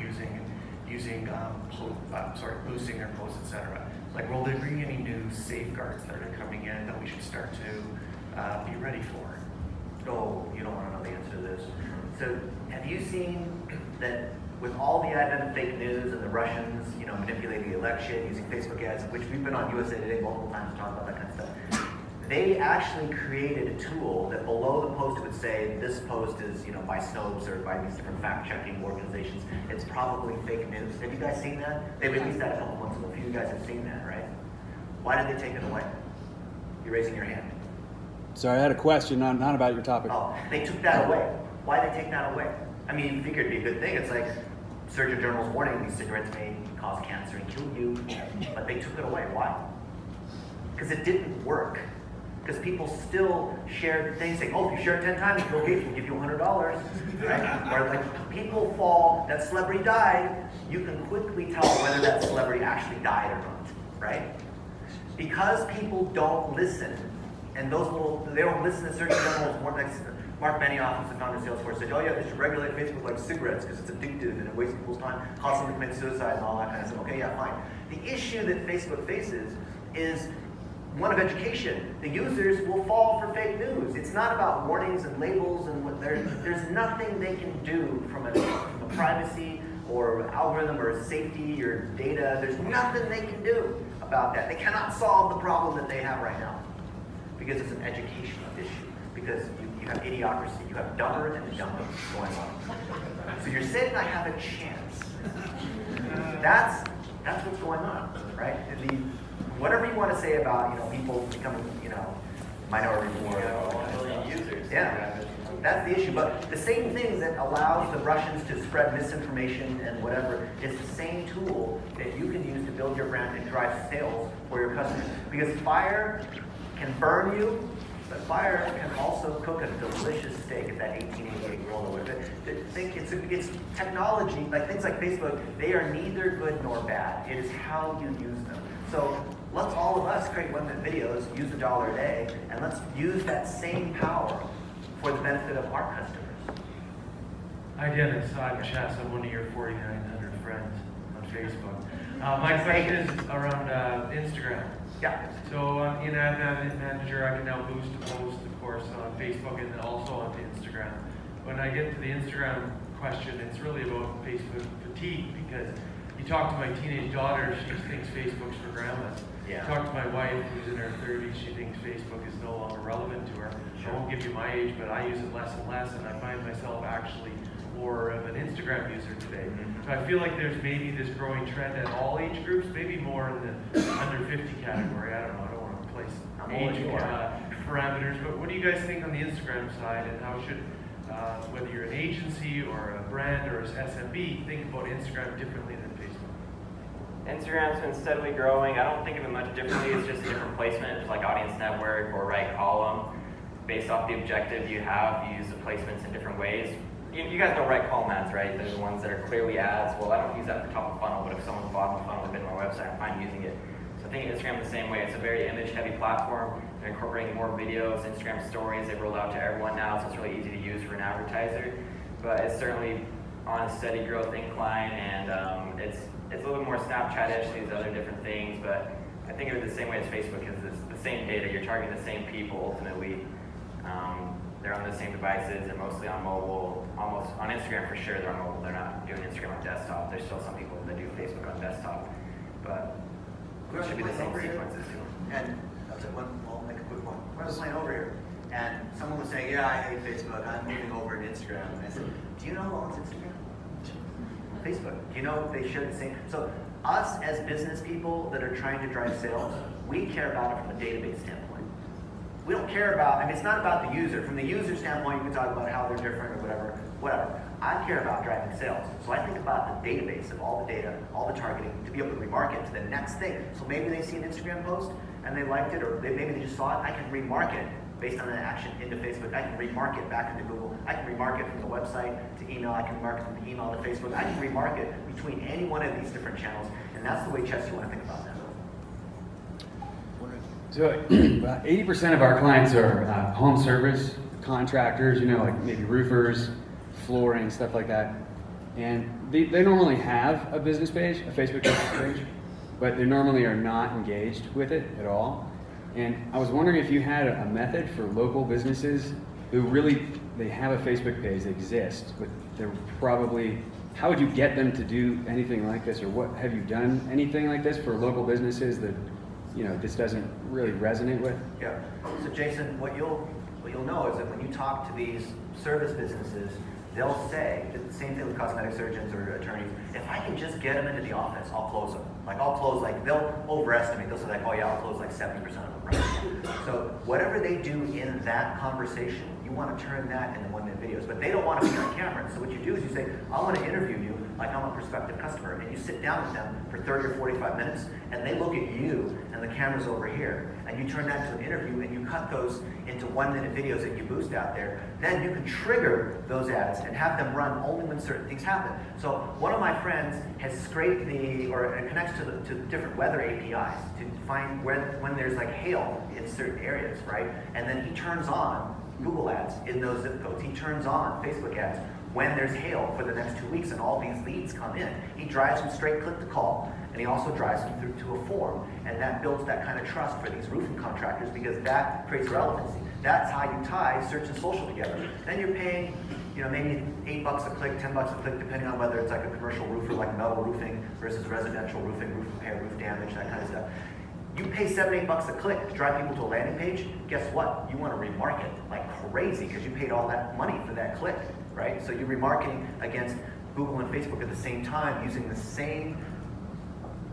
boosting their posts, etc.? Like, will there be any new safeguards that are coming in that we should start to be ready for? Oh, you don't want to know the answer to this. So, have you seen that with all the advent of fake news and the Russians, manipulating the election using Facebook ads, which we've been on USA Today multiple times to talk about that kind of stuff, they actually created a tool that below the post would say, this post is, by Snopes or by these different fact-checking organizations. It's probably fake news. Have you guys seen that? They released that a couple months ago. A few of you guys have seen that, right? Why did they take it away? You're raising your hand. Sorry, I had a question, not about your topic. Oh, they took that away. Why did they take that away? I mean, you figured it'd be a good thing. It's like Surgeon General's warning, these cigarettes may cause cancer and kill you, but they took it away. Why? Because it didn't work. Because people still shared things saying, oh, if you share it 10 times, Bill Gates will give you $100, right? Or like people fall, that celebrity died, you can quickly tell whether that celebrity actually died or not, right? Because people don't listen, and they don't listen to Surgeon General's warning. Mark Benioff, who's the founder of Salesforce, said, oh yeah, they should regulate Facebook like cigarettes because it's addictive and it wastes people's time, causes them to commit suicide and all that kind of stuff. Okay, yeah, fine. The issue that Facebook faces is one of education. The users will fall for fake news. It's not about warnings and labels and what there's nothing they can do from a privacy or algorithm or safety or data. There's nothing they can do about that. They cannot solve the problem that they have right now because it's an educational issue. Because you have idiocracy, you have dumber and dumber going on. So you're saying I have a chance. That's what's going on, right? Whatever you want to say about people becoming minority report users. Yeah, that's the issue. But the same thing that allows the Russians to spread misinformation and whatever is the same tool that you can use to build your brand and drive sales for your customers. Because fire can burn you. But fire can also cook a delicious steak at that 1888 grill. It's technology, like things like Facebook, they are neither good nor bad. It is how you use them. So let's all of us create 1-minute videos, use $1 a day, and let's use that same power for the benefit of our customers. Hi Dennis, I'm Chess. I'm one of your 4,900 friends on Facebook. My question is around Instagram. Yeah. So in Ad Manager, I can now boost a post, of course, on Facebook and then also onto Instagram. When I get to the Instagram question, it's really about Facebook fatigue because you talk to my teenage daughter, she thinks Facebook's for grandmas. Yeah. You talk to my wife, who's in her 30s, she thinks Facebook is no longer relevant to her. Sure. I won't give you my age, but I use it less and less, and I find myself actually more of an Instagram user today. So I feel like there's maybe this growing trend at all age groups, maybe more in the under 50 category. I don't know, I don't want to place age parameters, but what do you guys think on the Instagram side, and how should, whether you're an agency or a brand or an SMB, think about Instagram differently than Facebook? Instagram's been steadily growing. I don't think of it much differently. It's just a different placement. It's like audience network or right column. Based off the objective you have, you use the placements in different ways. You guys know right column ads, right? They're the ones that are clearly ads. Well, I don't use that for top of funnel, but if someone's bottom of funnel has been to my website, I'm fine using it. So I think Instagram the same way. It's a very image-heavy platform. They're incorporating more videos, Instagram stories. They've rolled out to everyone now, so it's really easy to use for an advertiser. But it's certainly on a steady growth incline, and it's a little bit more Snapchat-ish, these other different things. But I think of it the same way as Facebook, because it's the same data. You're targeting the same people ultimately. They're on the same devices and mostly on mobile. Almost on Instagram for sure, they're on mobile. They're not doing Instagram on desktop. There's still some people that do Facebook on desktop, but it should be the same sequences too. And that's it. I'll make a quick one. I was playing over here, and someone was saying, "Yeah, I hate Facebook. I'm moving over to Instagram." And I said, "Do you know who owns Instagram? Facebook. Do you know they share the same?" So us as business people that are trying to drive sales, we care about it from a database standpoint. We don't care about, I mean, it's not about the user. From the user standpoint, you can talk about how they're different or whatever. I care about driving sales. So I think about the database of all the data, all the targeting, to be able to remarket to the next thing. So maybe they see an Instagram post and they liked it, or maybe they just saw it. I can remarket based on that action into Facebook. I can remarket back into Google. I can remarket from the website to email. I can remarket from the email to Facebook. I can remarket between any one of these different channels, and that's the way, Chess, you want to think about that. So 80% of our clients are home service contractors, like maybe roofers, flooring, stuff like that. And they normally have a business page, a Facebook business page, but they normally are not engaged with it at all. And I was wondering if you had a method for local businesses who really, they have a Facebook page, they exist, but they're probably, how would you get them to do anything like this? Or what, have you done anything like this for local businesses that, this doesn't really resonate with? Yeah. So Jason, what you'll know is that when you talk to these service businesses, they'll say, the same thing with cosmetic surgeons or attorneys, if I can just get them into the office, I'll close them. They'll overestimate. They'll say like, oh yeah, I'll close like 70% of them, right? So whatever they do in that conversation, you want to turn that into 1-minute videos. But they don't want to be on camera. So what you do is you say, I want to interview you like I'm a prospective customer. And you sit down with them for 30 or 45 minutes, and they look at you, and the camera's over here. And you turn that into an interview, and you cut those into 1-minute videos that you boost out there. Then you can trigger those ads and have them run only when certain things happen. So one of my friends has scraped it connects to different weather APIs to find when there's like hail in certain areas, right? And then he turns on Google ads in those zip codes. He turns on Facebook ads when there's hail for the next 2 weeks and all these leads come in. He drives them straight click to call, and he also drives them through to a form. And that builds that kind of trust for these roofing contractors because that creates relevancy. That's how you tie search and social together. Then you're paying, maybe $8 a click, $10 a click, depending on whether it's like a commercial roofer, like metal roofing versus residential roofing, roof repair, roof damage, that kind of stuff. You pay $7, $8 a click to drive people to a landing page. Guess what? You want to remarket like crazy because you paid all that money for that click, right? So you're remarketing against Google and Facebook at the same time using the same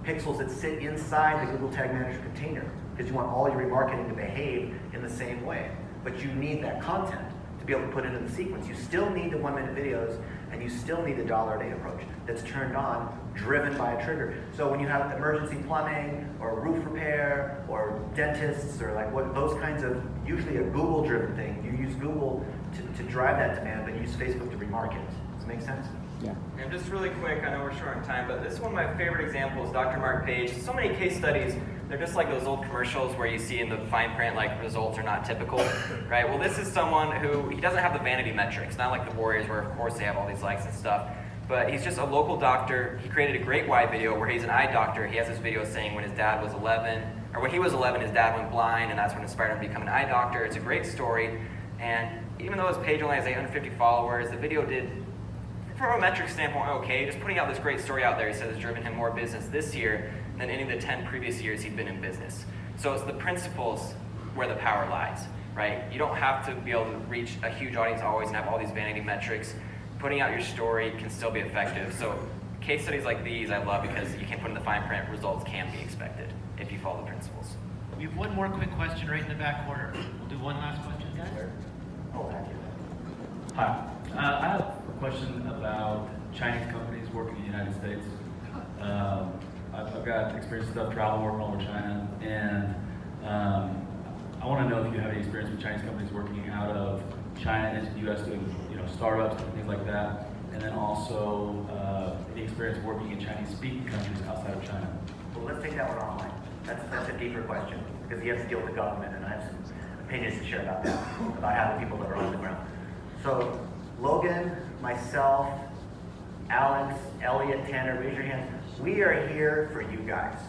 pixels that sit inside the Google Tag Manager container because you want all your remarketing to behave in the same way. But you need that content to be able to put into the sequence. You still need the 1-minute videos, and you still need the $1 a day approach that's turned on, driven by a trigger. So when you have emergency plumbing or roof repair or dentists or like those kinds of, usually a Google-driven thing, you use Google to drive that demand, but use Facebook to remarket. Does that make sense? Yeah. And just really quick, I know we're short on time, but this is one of my favorite examples, Dr. Mark Page. So many case studies, they're just like those old commercials where you see in the fine print, like, results are not typical, right? Well, this is someone who, he doesn't have the vanity metrics, not like the Warriors where, of course, they have all these likes and stuff, but he's just a local doctor. He created a great why video where he's an eye doctor. He has this video saying when his dad was 11, or when he was 11, his dad went blind, and that's what inspired him to become an eye doctor. It's a great story, and even though his page only has 850 followers, the video did, from a metric standpoint, okay. Just putting out this great story out there, he says, has driven him more business this year than any of the 10 previous years he'd been in business. So it's the principles where the power lies, right? You don't have to be able to reach a huge audience always and have all these vanity metrics. Putting out your story can still be effective. So case studies like these I love because you can put in the fine print, results can be expected if you follow the principles. We have one more quick question right in the back corner. We'll do one last question, guys. Oh, thank you. Hi. I have a question about Chinese companies working in the United States. I've got experience with travel working all over China, and I want to know if you have any experience with Chinese companies working out of China into the U.S. doing startups and things like that, and then also any experience working in Chinese-speaking countries outside of China. Well, let's take that one offline. That's a deeper question because you have to deal with the government, and I have some opinions to share about that, about how the people that are on the ground. So Logan, myself, Alex, Elliot, Tanner, raise your hands. We are here for you guys.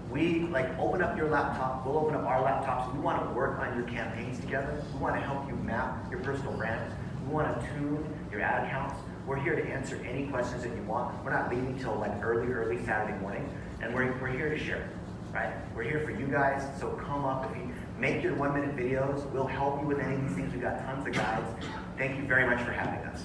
We open up your laptop, we'll open up our laptops. We want to work on your campaigns together. We want to help you map your personal brand. We want to tune your ad accounts. We're here to answer any questions that you want. We're not leaving till early Saturday morning, and we're here to share, right? We're here for you guys, so come up. If you make your 1-minute videos, we'll help you with any of these things. We've got tons of guides. Thank you very much for having us.